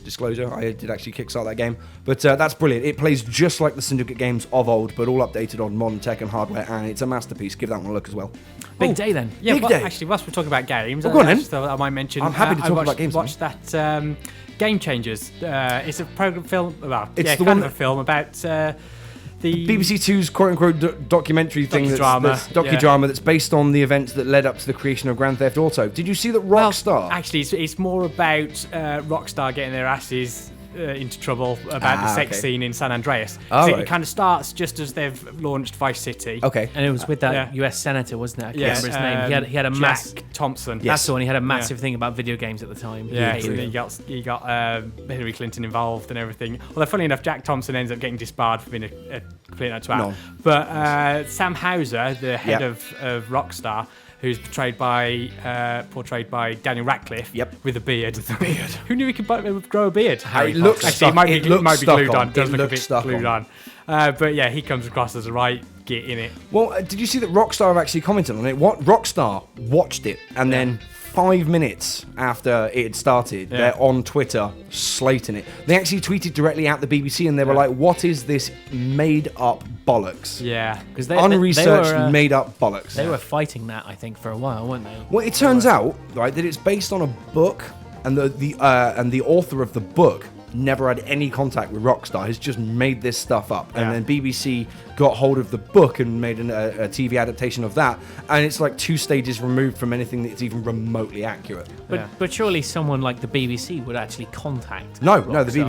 Disclosure, I did actually kickstart that game, but that's brilliant. It plays just like the Syndicate games of old, but all updated on modern tech and hardware, and it's a masterpiece. Give that one a look as well. Big day then. Yeah, Big but day. actually, whilst we're talking about games, Oh, go on I then. just thought I might mention. I'm happy to I talk watched, about games, Watched that Game Changers. It's a program film. Well, It's yeah, the kind one of a film about the BBC Two's quote-unquote documentary thing that's docudrama that's based on the events that led up to the creation of Grand Theft Auto. Did you see that Rockstar? Actually, it's more about Rockstar getting their asses into trouble about the sex okay. scene in San Andreas. Oh, So right. it kind of starts just as they've launched Vice City. Okay. And it was with that Yeah. US senator, wasn't it? I can't Yes, remember his name. He had a Jack Thompson. That's the one. He had a massive thing about video games at the time. Yeah, He so hated it. you got Hillary Clinton involved and everything. Although, funny enough, Jack Thompson ends up getting disbarred for being a complete twat. No. But Sam Houser, the head Yeah. of Rockstar, who's portrayed by Daniel Radcliffe, with a beard. Who knew he could grow a beard? It looks Actually, stuck- it might be, it looks might be stuck glued on. on. It does It look a looks bit stuck glued on. But yeah, he comes across as a right git in it. Well, did you see that Rockstar have actually commented on it? What Rockstar watched it, and then 5 minutes after it had started, they're on Twitter slating it. They actually tweeted directly at the BBC, and they were like, "What is this made-up bollocks? Yeah, because Unresearched, made-up bollocks." They were fighting that, I think, for a while, weren't they? Well, it turns out, right, that it's based on a book, and the author of the book never had any contact with Rockstar. Has just made this stuff up, and then BBC got hold of the book and made a TV adaptation of that, and it's like 2 stages removed from anything that's even remotely accurate. But surely someone like the BBC would actually contact. No, Rockstar the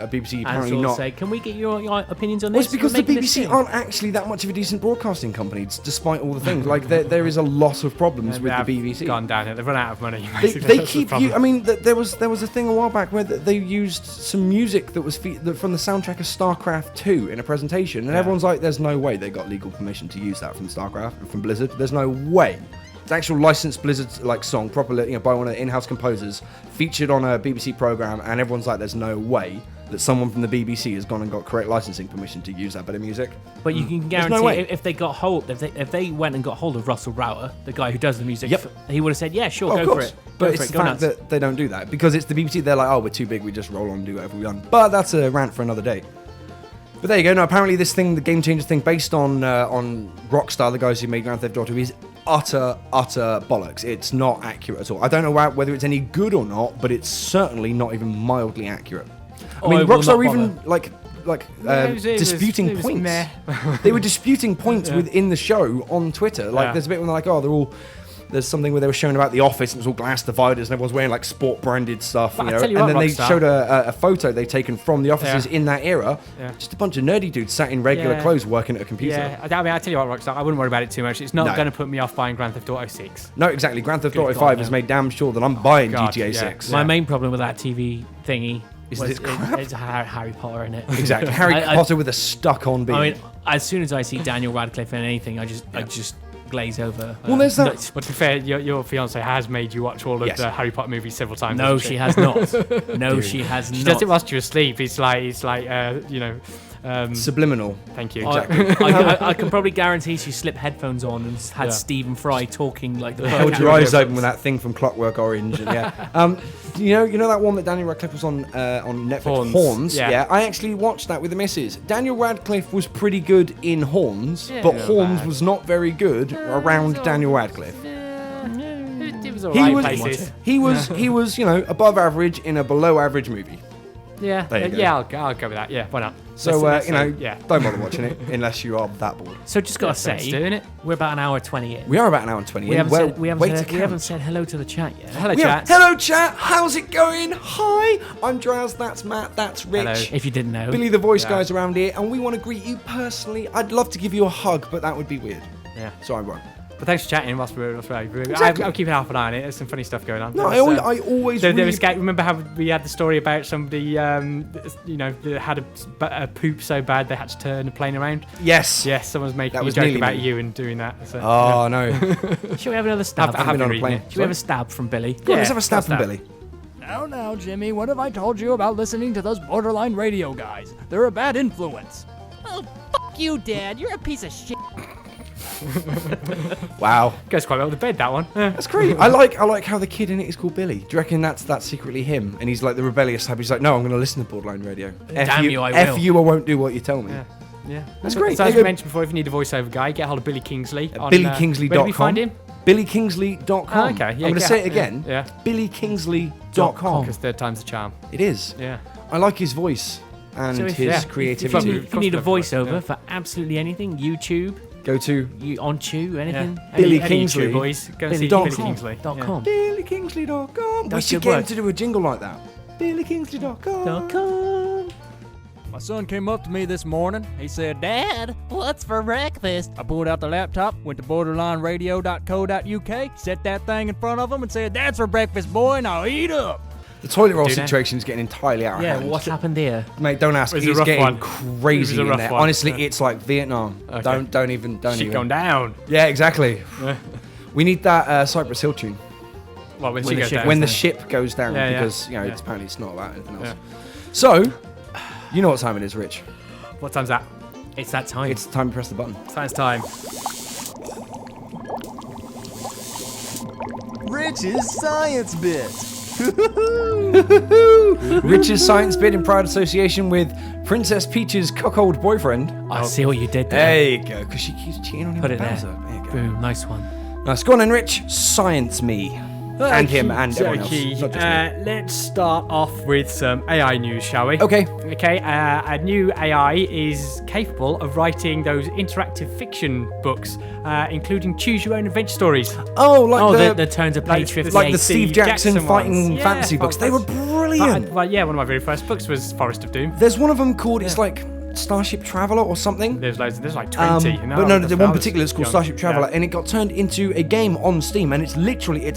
BBC and apparently sort of not. say, can we get your opinions on Well, this? it's because We're the making this BBC thing." aren't actually that much of a decent broadcasting company, despite all the things. Like there is a lot of problems with the BBC. Gone down. They've run out of money. They basically. That's the keep problem. you. I mean, there was a thing a while back where they used some music that was from the soundtrack of StarCraft 2 in a presentation, and everyone's like, "There's no way they got legal permission to use that from StarCraft from Blizzard. There's no way." It's actual licensed Blizzard like song, properly by one of the in-house composers, featured on a BBC program, and everyone's like, "There's no way that someone from the BBC has gone and got correct licensing permission to use that bit of music." But you can There's guarantee no way. if they went and got hold of Russell Router, the guy who does the music, he would have said, "Yeah, sure, Well, of go for course. it." But Go it's for it, the go fact nuts. that they don't do that because it's the BBC. They're like, "Oh, we're too big. We just roll on and do whatever we want." But that's a rant for another day. But there you go. No, apparently this thing, the Game Changers thing, based on Rockstar, the guys who made Grand Theft Auto, is utter bollocks. It's not accurate at all. I don't know whether it's any good or not, but it's certainly not even mildly accurate. I mean, I will Rockstar not were even like disputing points. meh. They were disputing points within the show on Twitter. Like, there's a bit where they're like, "Oh, there's something where they were showing about the office and it was all glass dividers and everyone's wearing like sport branded stuff, But you I know." tell you And what, then they Rockstar- showed a photo they'd taken from the offices in that era. Yeah. Just a bunch of nerdy dudes sat in regular Yeah. clothes working at a computer. Yeah, I mean, I tell you what, Rockstar, I wouldn't worry about it too much. It's not No. going to put me off buying Grand Theft Auto 6. No, exactly. Grand Theft Auto God, 5 no. has made damn sure that I'm buying God, GTA yeah. 6. My main problem with that TV thingy Is was it crap? it's Harry Potter in it. Exactly. Harry I- Potter with a stuck-on beard. I mean, as soon as I see Daniel Radcliffe in anything, I just glaze over. Well, there's that- nuts. But to be fair, your fiance has made you watch all of Yes. the Harry Potter movies several times. No, hasn't she has not. No, she has She not. does it whilst you're asleep. It's like Subliminal. Thank you. I can probably guarantee she slipped headphones on and had Stephen Fry talking like the Held your eyes open with that thing from Clockwork Orange. And you know that one that Daniel Radcliffe was on Netflix, Horns. Yeah. I actually watched that with the missus. Daniel Radcliffe was pretty good in Horns, but Horns was not very good around Daniel Radcliffe. It was alright. He was above average in a below average movie. Yeah, There you go. yeah, I'll go with that. Yeah, why not? So Let's don't bother watching it unless you are that bored. So just gotta Thanks say, for doing it. we're about an hour 20 in. We are about an hour and 20 We in. haven't said hello to the chat yet. Hello, Yeah. chat. Hello, chat. How's it going? Hi, I'm Draz. That's Matt. That's Rich. Hello. If you didn't know. Billy the voice guys around here, and we want to greet you personally. I'd love to give you a hug, but that would be weird. Yeah. So I won't. But thanks for chatting. Exactly. I'm keeping half an eye on it. There's some funny stuff going on. No, I always. There really... was, remember how we had the story about somebody, that had a poop so bad they had to turn the plane around? Yes. Yes, someone's making That a was joke nearly about me. you and doing that. So, Oh no. Should we have another stab? I have been on a reading plane. it. Should we have a stab from Billy? Go on, let's have a stab from Billy. Now, Jimmy, what have I told you about listening to those borderline radio guys? They're a bad influence. Oh, fuck you, Dad. You're a piece of shit. Wow. Goes quite well with the bed, that one. That's great. I like how the kid in it is called Billy. Do you reckon that's secretly him? And he's like the rebellious type. He's like, no, I'm going to listen to Borderline Radio. Damn you, I will. F you, I won't do what you tell me. Yeah. That's great. So as There you we go. mentioned before, if you need a voiceover guy, get hold of Billy Kingsley. On, BillyKingsley.com. where do we find him? BillyKingsley.com. Oh, okay. Yeah, I'm going to say it again. Yeah. BillyKingsley.com. Because third time's a charm. It is. Yeah. I like his voice and So if- his If creativity. you need a voiceover for absolutely anything, YouTube, Go to on Chew, anything. Billy Any Kingsley. YouTube boys, go and see Billy Billy Kingsley. Kingsley. .com. BillyKingsley.com. We That's should good get him work. to do a jingle like that. BillyKingsley.com. .com. My son came up to me this morning. He said, Dad, what's for breakfast? I pulled out the laptop, went to borderlineradio.co.uk, set that thing in front of him and said, that's for breakfast, boy, now eat up. The toilet roll Do that. situation is getting entirely out of Yeah, hand. what's happened there? Mate, don't ask. It was a It's rough getting one. crazy It was a in rough there. one. Honestly, Yeah. it's like Vietnam. Okay. Don't even. Shit going down. Yeah, exactly. We need that Cypress Hill tune Well, when When she the goes ship- down. when the ship goes down Yeah, yeah. because Yeah. it's apparently it's not about anything else. Yeah. So, you know what time it is, Rich? What time's that? It's that time. It's time to press the button. Science time. Rich's science bit. Rich's science bit in pride association with Princess Peach's cuckold boyfriend. I see what you did there. There you go, because she keeps cheating on him. Put with it there. Bowser. There you go. Boom, nice one. Nice. Go on then, Rich. Science me. And him and everyone else. Okey-dokey. Not just me. Let's start off with some AI news, shall we? Okay. Okay, a new AI is capable of writing those interactive fiction books, including choose-your-own-adventure stories. Oh, like the turn to page 58. like the Steve Jackson Jackson fighting ones. fantasy Yeah, books. They were brilliant. Well, yeah, one of my very first books was Forest of Doom. There's one of them called it's like Starship Traveler or something. There's loads. There's like 20. But no, the one was particular is called young. Starship Traveler, Yeah. and it got turned into a game on Steam, and it's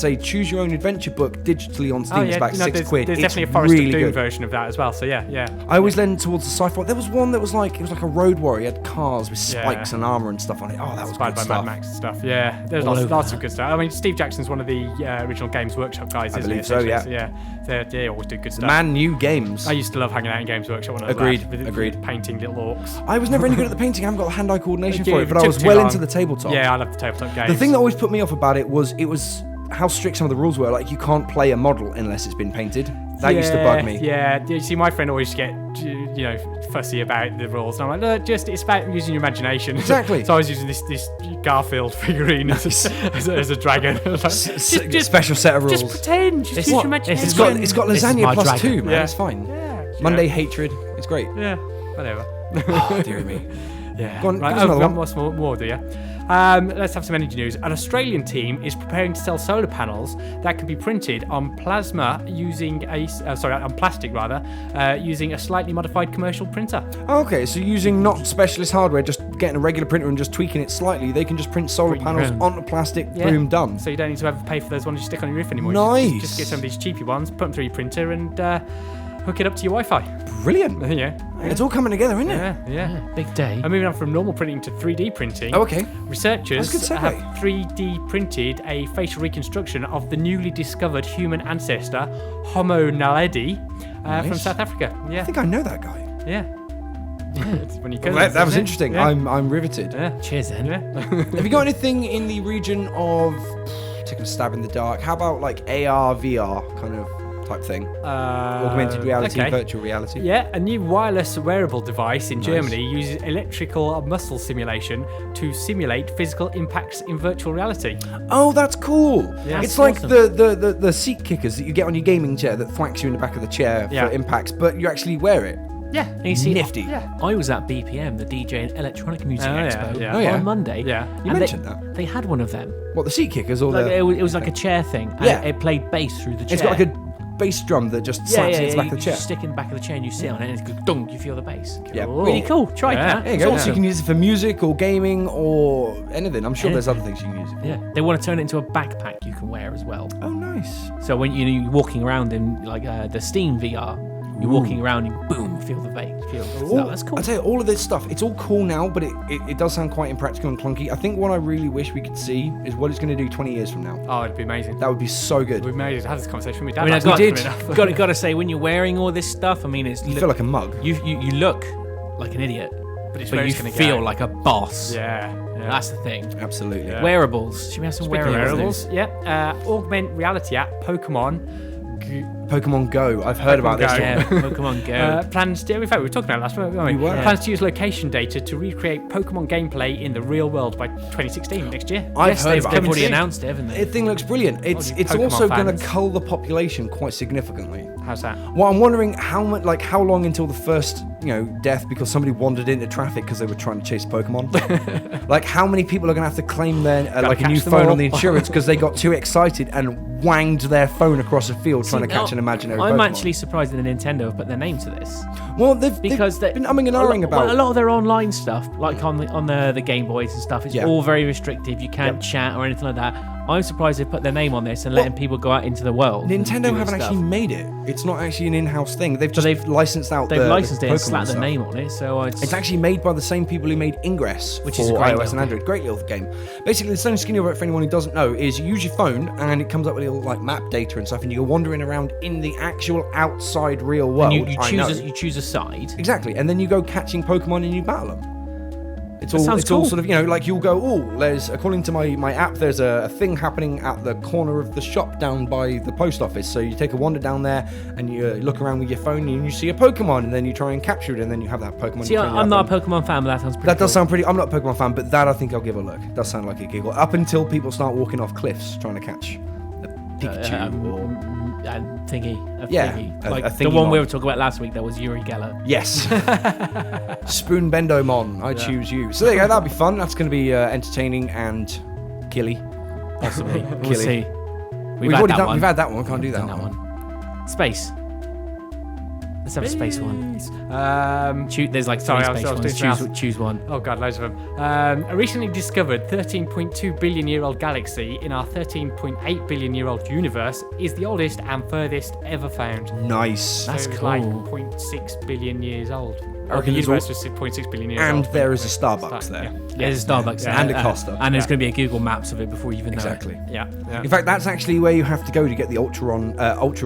a choose-your-own-adventure book digitally on Steam. Oh It's yeah, about no, £6. there's It's definitely a Forest really of Doom good. version of that as well. So yeah. I always leaned towards the sci-fi. There was one that was like it was like a road warrior. It had cars with spikes Yeah. and armor and stuff on it. Oh, that was Inspired good by stuff. Mad Max and stuff. Yeah, there's All lots, over lots of good stuff. I mean, Steve Jackson's one of the original Games Workshop guys, isn't believe he? so, essentially? yeah. They always do good The stuff. man knew games. I used to love hanging out in Games Workshop when I was Agreed, a lad, with agreed. painting little orcs. I was never any good at the painting. I haven't got the hand-eye coordination Yeah, for it, but it I took was too well long. into the tabletop. Yeah, I love the tabletop games. The thing that always put me off about it was how strict some of the rules were. Like you can't play a model unless it's been painted. That used to bug me. Yeah, you see, my friend always get fussy about the rules, and I'm like, look, it's about using your imagination. Exactly. So I was using this Garfield figurine as a dragon. Like, Special set of rules. just pretend. Just use your imagination. It's got This is lasagna my plus dragon. 2, man. Yeah. It's fine. Yeah. Monday hatred. It's great. Yeah. Whatever. Oh, dear me. Yeah. Go on, right, give us another one. what's more, do you? Let's have some energy news. An Australian team is preparing to sell solar panels that can be printed on plastic using a slightly modified commercial printer. Okay, so using not specialist hardware, just getting a regular printer and just tweaking it slightly, they can just print solar Print your panels own. onto plastic, Yeah. boom, done. So you don't need to ever pay for those ones you stick on your roof anymore. Nice. Just get some of these cheapy ones, put them through your printer, and hook it up to your Wi-Fi. Brilliant. Yeah. It's all coming together, isn't it? Yeah. Yeah, big day. I'm moving on from normal printing to 3D printing. Oh, okay. Researchers That's a good have segue. 3D printed a facial reconstruction of the newly discovered human ancestor, Homo naledi, from Nice. South Africa. I Yeah. think I know that guy. Yeah. It's when you Well, cousins, that was isn't it? interesting. Yeah. I'm riveted. Yeah. Cheers, then. Yeah. Have you got anything in the region of taking a stab in the dark? How about like AR, VR kind of type thing? Augmented reality, okay. virtual reality. Yeah, a new wireless wearable device in Nice. Germany uses electrical muscle simulation to simulate physical impacts in virtual reality. Oh, that's cool. Yeah. It's That's like awesome. the seat kickers that you get on your gaming chair that thwacks you in the back of the chair Yeah. for impacts, but you actually wear it. Yeah. And you see, Nifty. I was at BPM, the DJ and Electronic Music Oh, yeah, Expo, yeah. Oh, yeah. on Monday. Yeah. You and mentioned that. They had one of them. What, the seat kickers or Like, the... it was like a chair thing. And Yeah. it played bass through the chair. It's got like a bass drum that just slaps into the back of the You chair. just stick in the back of the chair and you sit on it and it's good, dunk, you feel the bass. Yeah. Really cool. Try Yeah. that. There you It's go. awesome. So you can use it for music or gaming or anything. I'm sure there's other Anything. things you can use it for. Yeah, they want to turn it into a backpack you can wear as well. Oh, nice. So when you're walking around in like the Steam VR, you're walking around and boom, feel the bass. No, that's cool. I tell you, all of this stuff, it's all cool now, but it does sound quite impractical and clunky. I think what I really wish we could see is what it's going to do 20 years from now. Oh, it'd be amazing. That would be so good. We've made had this conversation with I Dad. mean, last I've night, funny enough. got to say, when you're wearing all this stuff, I mean, it's You feel like a mug. you look like an idiot, But it's but where you it's gonna feel go. like a boss. Yeah. Yeah. That's the thing. Absolutely. Yeah. Wearables. Should we have some Speaking of wearables? wearables, yeah. Augment reality app Pokemon. Pokemon Go. I've heard about this Go. one. Yeah, Pokemon Go. Plans to, in fact, we were talking about it last week, weren't we? We were. Plans to use location data to recreate Pokemon gameplay in the real world by 2016, next year. I've Yes, heard they've about already this. announced it, haven't they? The thing looks brilliant. It's you it's Pokemon also going to fans. cull the population quite significantly. How's that? Well, I'm wondering how much, like, how long until the first, death because somebody wandered into traffic because they were trying to chase Pokemon. Like, how many people are going to have to claim their like a catch new them phone all. on the insurance because they got too excited and wanged their phone across a field trying to catch an imaginary I'm Pokemon. actually surprised that Nintendo have put their name to this Well, because they've been umming and ahhing about. a lot of their online stuff, like on the Game Boys and stuff, is Yeah. all very restrictive. You can't chat or anything like that. I'm surprised they put their name on this and letting people go out into the world. and Nintendo do haven't stuff. actually made it. It's not actually an in-house thing. They've just they've- licensed out. They've the licensed it and Pokemon slapped their stuff. name on it, so It's actually made by the same people who made Ingress, Which for is a great iOS little and Android. Great little game. Basically, the stone skinny of it, for anyone who doesn't know, is you use your phone and it comes up with little like map data and stuff, and you're wandering around in the actual outside real world. and you I know. choose a side. Exactly, and then you go catching Pokemon and you battle them. It's all, sounds it's all cool. sort of, like you'll go, there's, according to my app, there's a thing happening at the corner of the shop down by the post office. So you take a wander down there and you look around with your phone and you see a Pokemon and then you try and capture it and then you have that Pokemon. See, you train it I'm up not a and- Pokemon fan, but that sounds pretty That does cool. sound pretty. I'm not a Pokemon fan, but that I think I'll give a look. It does sound like a giggle. Up until people start walking off cliffs trying to catch a Pikachu or. Thingy. Yeah, Thingy. a Like the thingy one we mon. were talking about last week, that was Yuri Geller. Yes. Spoon Bendomon, I choose you. So there you go, that'll be fun. That's going to be entertaining and killy. Possibly. We'll Killy. see. We've already done. We've had that one. Can't do Done that that one. one. Space. Let's have a space one. There's like Sorry, three I was space doing ones. something else. Choose one. Oh god, loads of them. A recently discovered 13.2 billion year old galaxy in our 13.8 billion year old universe is the oldest and furthest ever found. Nice. That's So it's cool. like 0.6 billion years old. I Or reckon the there's universe was 0.6 billion years And old. there is a Starbucks there. Yeah. There's a Starbucks Yeah. there. And a Costa. And there's Yeah. going to be a Google Maps of it before you even know Exactly. it. Yeah. In fact, that's actually where you have to go to get the ultra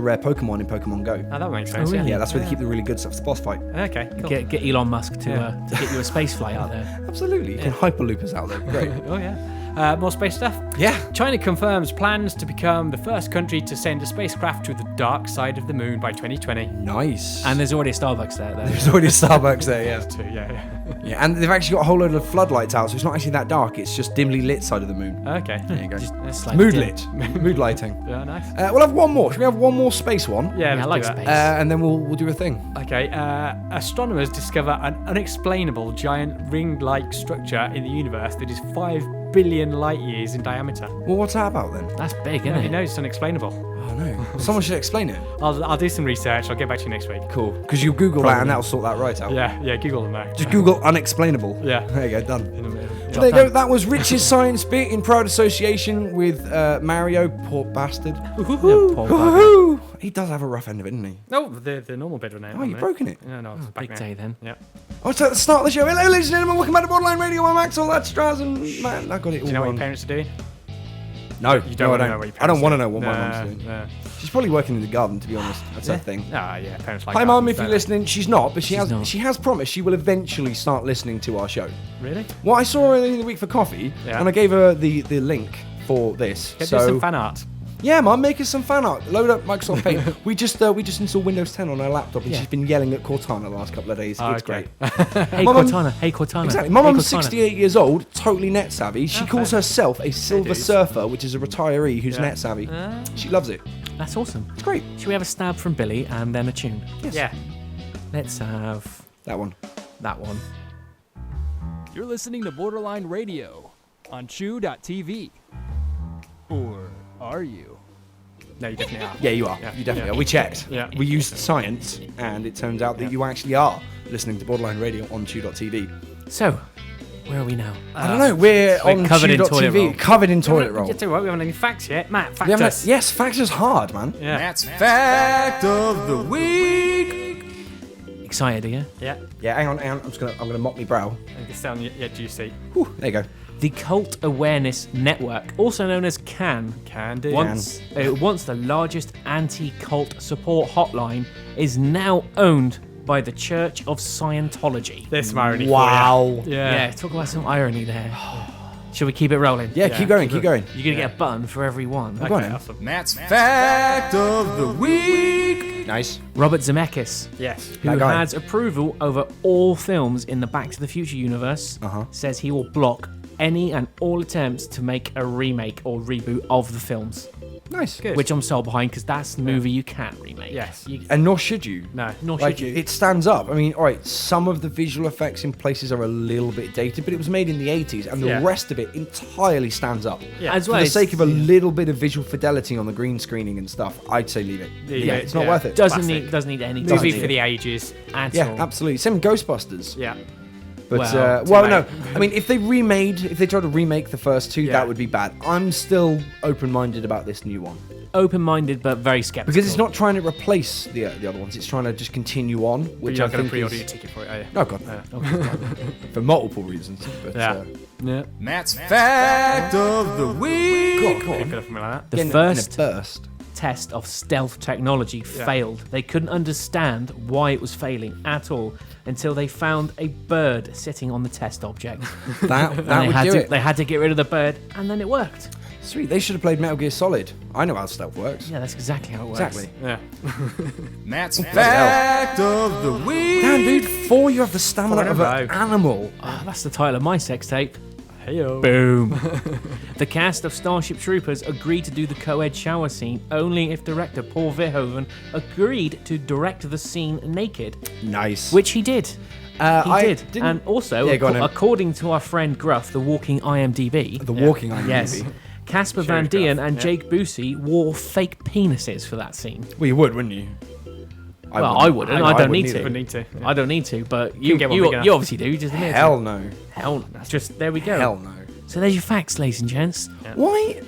rare Pokemon in Pokemon Go. Oh, that makes sense. Oh, really? Yeah, that's where they keep the really good stuff. It's the boss fight. Okay. Cool. Get Elon Musk to get you a space flight out there. Absolutely. You can hyperloop us out there. Great. Oh yeah. More space stuff. Yeah. China confirms plans to become the first country to send a spacecraft to the dark side of the moon by 2020. Nice. And there's already a Starbucks there. Though. there's already a Starbucks there, yeah. Too, yeah. Yeah, and they've actually got a whole load of floodlights out, so it's not actually that dark. It's just dimly lit side of the moon. Okay. There you go. It's like Mood lit. Mood lighting. Yeah, nice. We'll have one more. Should we have one more space one? Yeah, Yeah, I let's like do that. space. And then we'll do a thing. Okay, astronomers discover an unexplainable giant ring-like structure in the universe that is 5 billion light years in diameter. Well, what's that about then? That's big, Yeah, isn't you it? know it's unexplainable. Oh no. Someone should explain it. I'll do some research. I'll get back to you next week. Cool. Because you Google that and that'll sort that right out. Yeah, Google them now. Just Google unexplainable. Yeah. There you go, done. Yeah. So there you go. That was Rich's science bit in proud association with Mario. Poor bastard. Yeah, poor bugger. Woohoo! He does have a rough end of it, doesn't he? No, the normal bit of it. Oh, you've broken it. No, it's back Big now. day then. Yeah. Oh, it's at the start of the show. Hello, ladies and gentlemen. Welcome back to Borderline Radio. I'm Axel. That's Draz and man, I got it all Do you know what wrong. your parents are doing? No, You don't want to know what your parents I don't want to do. know what my mum's doing. She's probably working in the garden, to be honest. That's her thing. Ah, yeah, parents like Hi, Mum, gardens, if you're don't they? listening. She's not, but she not. has promised she will eventually start listening to our show. Really? Well, I saw her in the week for coffee, Yeah. and I gave her the link for this. Get do some fan art. Yeah, Mum, make us some fan art. Load up Microsoft Paint. we just installed Windows 10 on her laptop, and she's been yelling at Cortana the last couple of days. Oh, It's okay. great. Hey My mum- Cortana, hey Cortana. Exactly. My hey, mum's Cortana. 68 years old, totally net savvy. She calls herself a silver dudes. surfer, which is a retiree who's net savvy. She loves it. That's awesome. It's great. Should we have a stab from Billy and then a tune? Yeah. Let's have That one. that one. You're listening to Borderline Radio on Chew.tv. Or are you? No, you definitely are. Yeah, you are. Yeah. You definitely Yeah. are. We checked. Yeah. We used science, and it turns out that you actually are listening to Borderline Radio on Chew.tv. So, where are we now? I don't know. We're on covered in toilet roll. Chew.tv. Covered in toilet roll. Yeah, tell you what, we haven't had any facts yet. Matt, fact We haven't- us. yes, facts is hard, man. Yeah. Fact of the week. Excited, are you? Yeah. Yeah, hang on. I'm gonna mop my brow. It's down your juicy. Whew, there you go. The Cult Awareness Network, also known as CAN, Can do. once the largest anti-cult support hotline, is now owned by the Church of Scientology. There's some irony Wow. for you. Yeah, talk about some irony there. Should we keep it rolling? Yeah, keep going. Keep going. You're going to get a button for every one. Go on then. Awesome. Fact of the week. Nice. Robert Zemeckis, Yes. who That guy. has approval over all films in the Back to the Future universe, says he will block any and all attempts to make a remake or reboot of the films. Nice. Good. Which I'm sold behind because that's the movie you can't remake. Yes. And nor should you. No. Nor Like, should you. it stands up. I mean, all right, some of the visual effects in places are a little bit dated, but it was made in the 80s, and the Yeah. rest of it entirely stands up. Yeah. As For well, the it's- sake of a little bit of visual fidelity on the green screening and stuff, I'd say leave it. Leave it, It's not yeah. worth it. doesn't classic. need any Movie time for the ages. at Yeah, all. absolutely. Same with Ghostbusters. Yeah. But, Well, well, too no. late. I mean, if they tried to remake the first two, Yeah. that would be bad. I'm still open-minded about this new one. Open-minded but very skeptical. Because it's not trying to replace the other ones, it's trying to just continue on, But which you're I not going think to pre-order is... your ticket for it, are you? Oh, God, no. For multiple reasons. But, Yeah. Yeah. Fact of the week. Go on, go Pick on. it up something like that. The In a first burst. test of stealth technology failed. They couldn't understand why it was failing at all until they found a bird sitting on the test object. That And they would had do to, it. They had to get rid of the bird, and then it worked. Sweet. They should have played Metal Gear Solid. I know how stealth works. Yeah, that's exactly how it works. Exactly. Yeah. Fact of the week. Damn, dude. 4, you have the stamina Four in of a an row. animal. Ah, that's the title of my sex tape. Heyo. Boom. The cast of Starship Troopers agreed to do the co-ed shower scene only if director Paul Verhoeven agreed to direct the scene naked, Nice. which he did. He did. didn't- And also, Yeah, go on then. according to our friend Gruff, the walking IMDb, The walking on yes, movie. Casper Sure Van is Dien Gruff, and yeah. Jake Busey wore fake penises for that scene. Well, you would, wouldn't you? I wouldn't. I don't need to. Wouldn't need to. I don't need to, but you get one big enough. you obviously do. You just admit it. Hell no. Hell, that's just there we go. Hell no. So there's your facts, ladies and gents. Why?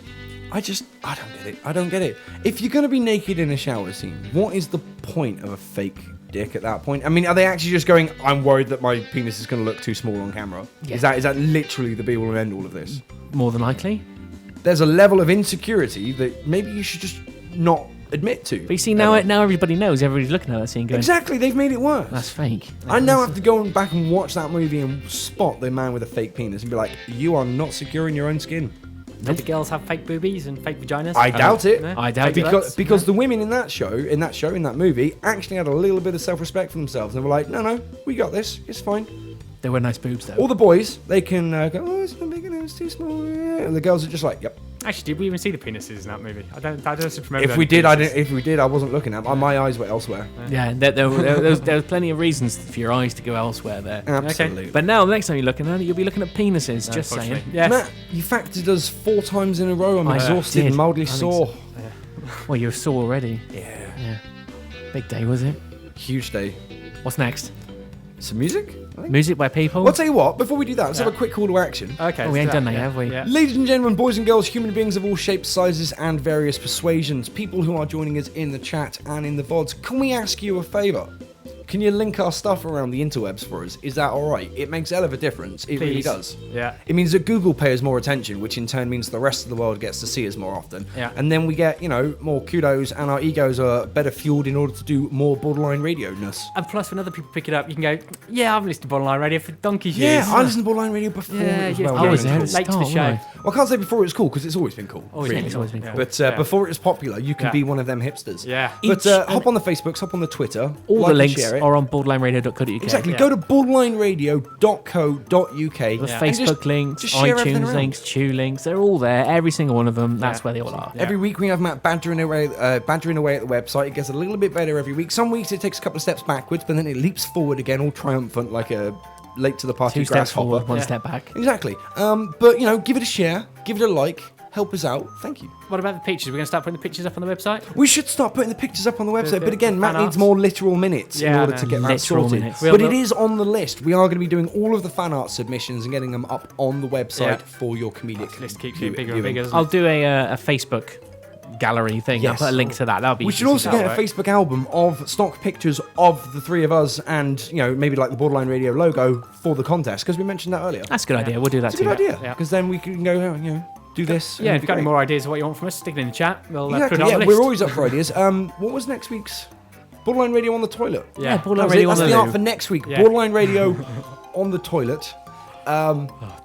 I don't get it. I don't get it. If you're going to be naked in a shower scene, what is the point of a fake dick at that point? I mean, are they actually just going, I'm worried that my penis is going to look too small on camera? Yeah. Is that literally the be-all and end-all of this? More than likely. There's a level of insecurity that maybe you should just not admit to. But you see, now everybody knows. Everybody's looking at that scene going, Exactly, they've made it worse. that's fake. I now have to go back and watch that movie and spot the man with a fake penis and be like, you are not secure in your own skin. Did the girls have fake boobies and fake vaginas? I doubt it. No? I doubt it. Because the women in that movie, actually had a little bit of self-respect for themselves. And they were like, no, we got this. It's fine. They were nice boobs, though. All the boys, they can go, oh, it's not big enough, it's too small. And the girls are just like, yep. Actually, did we even see the penises in that movie? I don't remember. If we did, I wasn't looking at them. My eyes were elsewhere. Yeah, there was plenty of reasons for your eyes to go elsewhere there. Absolutely. But now, the next time you're looking at it, you'll be looking at penises, just saying. Unfortunately. Yes. Matt, you factored us 4 times in a row. I'm I exhausted did. and mildly I think sore. Well, you're sore already. Yeah. Big day, was it? Huge day. What's next? Some music? I think. Music by people? Well, I'll tell you what, before we do that, let's have a quick call to action. Okay. Oh, we ain't so done that yeah, yet, have we? Yeah. Ladies and gentlemen, boys and girls, human beings of all shapes, sizes, and various persuasions, people who are joining us in the chat and in the VODs, can we ask you a favour? can you link our stuff around the interwebs for us? Is that all right? It makes a hell of a difference. It really Please. does. Yeah. It means that Google pays more attention, which in turn means the rest of the world gets to see us more often. Yeah. And then we get, more kudos, and our egos are better fueled in order to do more borderline radio-ness. And plus, when other people pick it up, you can go, yeah, I've listened to Borderline Radio for donkey's Yeah, years. I listened to borderline radio before as well. I was Yeah. there. Late to the Start, show. wasn't Well, I can't say before it was cool, because it's always been cool. It's always been cool. But before it was popular, you can Yeah. be one of them hipsters. Yeah. But hop on the Facebooks, hop on the Twitter. All like the and links share it. are on borderlineradio.co.uk. Exactly. Yeah. Go to borderlineradio.co.uk. The and Facebook links, just share everything iTunes around. links, Chew links, they're all there. Every single one of them. That's where they all are. Yeah. Every week we have Matt bantering away at the website. It gets a little bit better every week. Some weeks it takes a couple of steps backwards, but then it leaps forward again, all triumphant, like a late to the party 2 steps grasshopper. forward, 1 step back. Exactly. But give it a share, give it a like, help us out. Thank you. What about the pictures? We're going to start putting the pictures up on the website? We should start putting the pictures up on the website, The but again, Matt fan needs arts. more literal minutes in Yeah, order I to know. get that Literal sorted. minutes. But it is on the list. We are going to be doing all of the fan art submissions and getting them up on the website Yeah. for your comedic. The list keeps getting bigger viewing. and bigger, doesn't I'll it? do a Facebook gallery thing. Yes. I'll put a link to that. That'll be We easy should to also do. get a work. Facebook album of stock pictures of the three of us and, maybe like the Borderline Radio logo for the contest, because we mentioned that earlier. That's a good idea. We'll do that It's a too. good idea, Yeah. because then we can go, do this. Yeah, and if it'd you've got be any great. more ideas of what you want from us, stick it in the chat. We'll Exactly, put it on yeah, the we're list. always up for ideas. What was next week's? Borderline Radio on the toilet. Yeah, Yeah. Borderline That was it. Radio on That's the the art loo. for next week. Yeah. Borderline Radio on the toilet.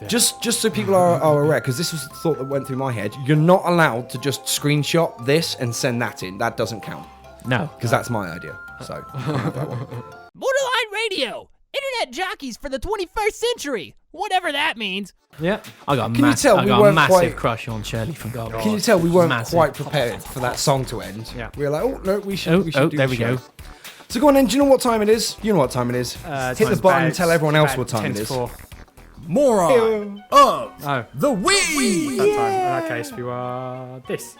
Just so people are aware, because this was the thought that went through my head. You're not allowed to just screenshot this and send that in. That doesn't count, No. because that's my idea. So you can have that one. Borderline Radio! Internet jockeys for the 21st century! Whatever that means. Yeah. I got a, Can you tell I we got a weren't massive quite- crush on Shirley from Gold. Can you tell we weren't Massive. quite prepared for that song to end? Yeah. We were like, oh no, we should. do there the we show. go. So go on then. Do you know what time it is? You know what time it is. Hit the Time's button and about- tell everyone else about what time 10 it to is. 4. Moron of Oh, the week. that time. In that case, we were this.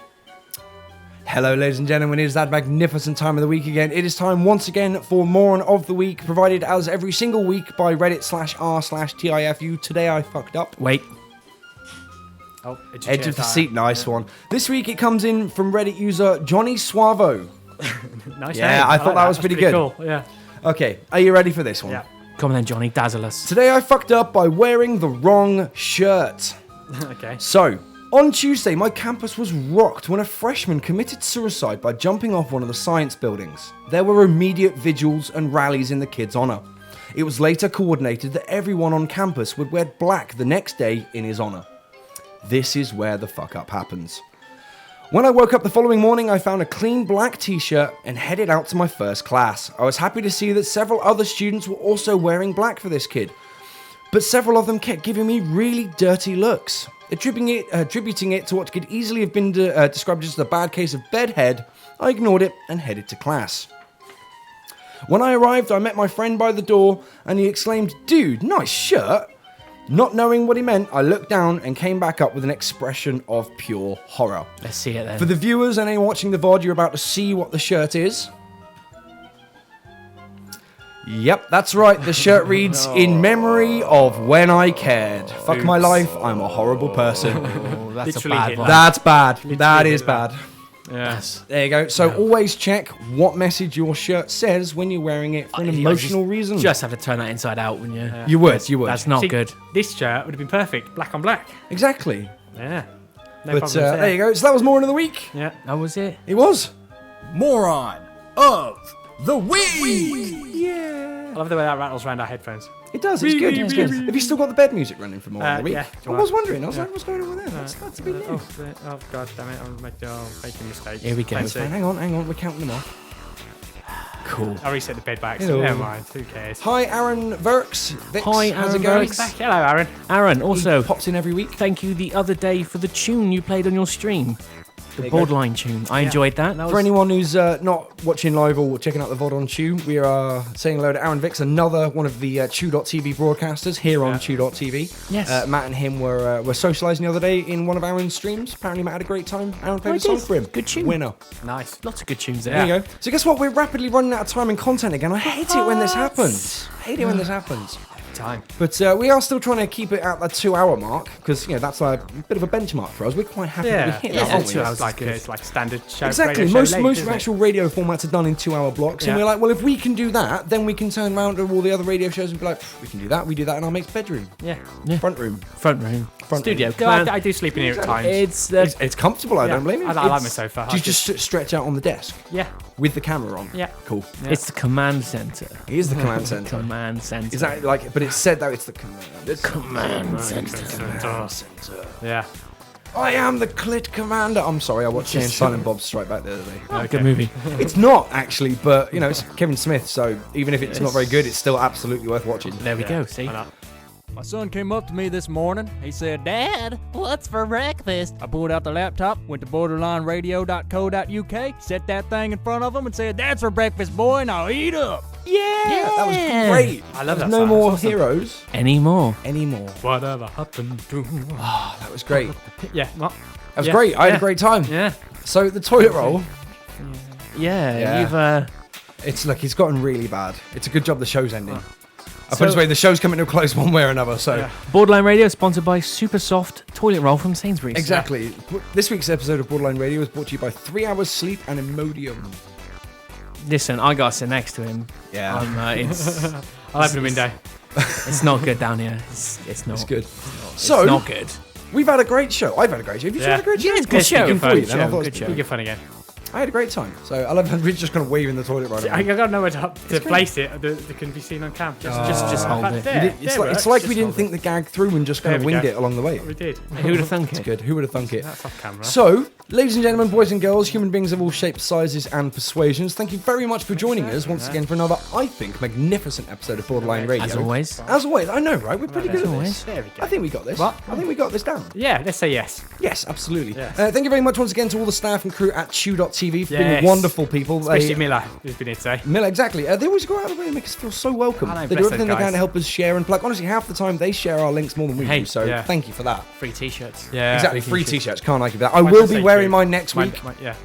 Hello, ladies and gentlemen. It is that magnificent time of the week again. It is time once again for Moron of the Week, provided as every single week by Reddit/r/TIFU. Today I fucked up. Wait. Oh, Edge of the seat, nice one. This week it comes in from Reddit user Johnny Suavo. Nice. Yeah, name. I thought like that was That's pretty good. Cool. Yeah. Okay, are you ready for this one? Yeah. Come on then, Johnny. Dazzle us. Today I fucked up by wearing the wrong shirt. Okay. So, on Tuesday, my campus was rocked when a freshman committed suicide by jumping off one of the science buildings. There were immediate vigils and rallies in the kid's honour. It was later coordinated that everyone on campus would wear black the next day in his honour. This is where the fuck up happens. When I woke up the following morning, I found a clean black t-shirt and headed out to my first class. I was happy to see that several other students were also wearing black for this kid, but several of them kept giving me really dirty looks. Attributing it to what could easily have been described as a bad case of bedhead, I ignored it and headed to class. When I arrived, I met my friend by the door and he exclaimed, "Dude, nice shirt." Not knowing what he meant, I looked down and came back up with an expression of pure horror. Let's see it then. For the viewers and anyone watching the VOD, you're about to see what the shirt is. Yep, that's right. The shirt reads, "In memory of when I cared. Fuck my life, I'm a horrible person." Oh, that's Literally a bad hit one. That's bad. That is did bad. Yes. There you go. So always check what message your shirt says when you're wearing it for an emotional reason. Just have to turn that inside out when you. You would. That's not See, good. This shirt would have been perfect. Black on black. Exactly. Yeah. No But problems there you go. So that was Moron of the Week. Yeah. That was it. It was. Moron of the week. I love the way that rattles around our headphones. It does. It's good. It's good. Have you still got the bed music running for Moron of the Week? Yeah. I was wondering. I was like, what's going on with that? That's a big news. Oh, god damn it. I'm making mistakes. Here we go. Let's see. Hang on. We're counting them off. Cool. I reset the bed back. Hello. Never mind. Who cares? Hi, Aaron Verks. Vix, Hi, how's it Aaron going? Verks. Back. Hello, Aaron. Aaron, also, Pops in every week. thank you the other day for the tune you played on your stream. The you go. Borderline tune. I enjoyed that. That was For anyone who's not watching live or checking out the VOD on Chew, we are saying hello to Aaron Vix, another one of the Chew.tv broadcasters here on Chew.tv. Yes. Matt and him were socialising the other day in one of Aaron's streams. Apparently Matt had a great time. Aaron played I a song did. for him. Good tune. Winner. Nice. lots of good tunes there. There you go. So guess what? We're rapidly running out of time and content again. I hate it when this happens. I hate it when this happens. Time. But we are still trying to keep it at the 2-hour mark because that's a bit of a benchmark for us. We're quite happy that we hit that, aren't we? 2 hours it's like standard show. Exactly. Radio show Most length, actual radio formats are done in 2-hour blocks, and Yeah. we're like, well, if we can do that, then we can turn around to all the other radio shows and be like, we can do that. We do that in our mate's bedroom, Yeah. front room, Front room. front Studio. room. No, Come on. I do sleep in here at times. It's comfortable. I don't blame you. I like my It's- sofa. Do you just stretch out on the desk Yeah. with the camera on? Yeah. Cool. It's the command center. It is the command center. Command center. Is that like? But it's said though it's the command. command center? Yeah. I am the Clit Commander. I'm sorry, I watched Jay and Silent Bob Strike Back the other day. Oh, good movie. It's not actually, but it's Kevin Smith, so even if it's not very good, it's still absolutely worth watching. There we go. See. My son came up to me this morning. He said, Dad, what's for breakfast? I pulled out the laptop, went to borderlineradio.co.uk, set that thing in front of him and said, that's for breakfast, boy, now eat up. Yeah, that was great. I love There's that no song, more it's awesome. heroes Anymore. anymore. Whatever happened to. Oh, that was great. Yeah. What? That was Yeah, great. I had yeah. a great time. Yeah. So the toilet roll, Yeah. Yeah. You've. it's gotten really bad. It's a good job the show's ending. I put So- it this way, the show's coming to a close one way or another. So Yeah. Borderline Radio is sponsored by Super Soft Toilet Roll from Sainsbury's. exactly. This week's episode of Borderline Radio is brought to you by 3 Hours Sleep and Imodium. Listen, I gotta sit next to him. Yeah. It's I'll open the window. it's not good down here. It's not. It's good. It's So not good. we've had a great show. I've had a great show. Have you Yeah. had a great show? Yeah, it's good show. Good for you, then. I thought it was Good show. We get fun again. I had a great time. So I love how we're just kind of waving the toilet right I now. gotta know where to place it that can be seen on cam. Just hold it. There, It's like we didn't think the gag through and just kind of There we winged go. it along the way. we did. Who would have thunk it? Good. Who would have thunk it? That's off camera. So, ladies and gentlemen, boys and girls, human beings of all shapes, sizes, and persuasions, thank you very much for joining us once again for another, I think, magnificent episode of Borderline Radio. As always. As always, I know, right? We're pretty good at always. this. There we go. I think we got this. What? I think we got this down. Yeah, let's say yes. Yes, absolutely. Yes. Thank you very much once again to all the staff and crew at Chew.tv for being Yes. wonderful people. Especially Miller, who's been here today. Miller, exactly. They always go out of the way and make us feel so welcome. I know, They do bless everything they those can guys. to help us share and plug. Honestly, half the time they share our links more than we Hey, do. So yeah. thank you for that. Free t-shirts. Yeah. Exactly. Free Free t-shirts. t-shirts. Can't argue with that. I Mine's will the be same wearing too. mine next week. Yeah.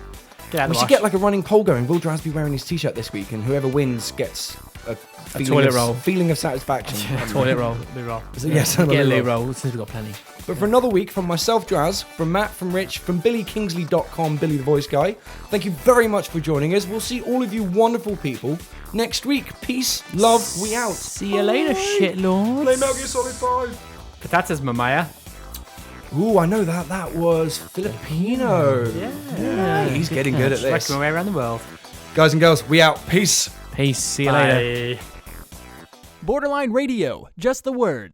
Get out We of the should get like a running poll going. Will Draz be wearing his t-shirt this week? And whoever wins gets a toilet roll. feeling of satisfaction. Toilet roll. the roll. Is it? Yes, Get a another loo roll. roll. Since we've got plenty. But for another week, from myself, Draz, from Matt, from Rich, from billykingsley.com, Billy the Voice Guy, thank you very much for joining us. We'll see all of you wonderful people next week. Peace, love, we out. See you later, shitlords. Play Metal Gear Solid 5. Patatas mamaya. Ooh, I know that. That was Filipino. Yeah. He's getting good at this. Working my way around the world. Guys and girls, we out. Peace. Peace. See you later. Bye. Borderline Radio, just the words.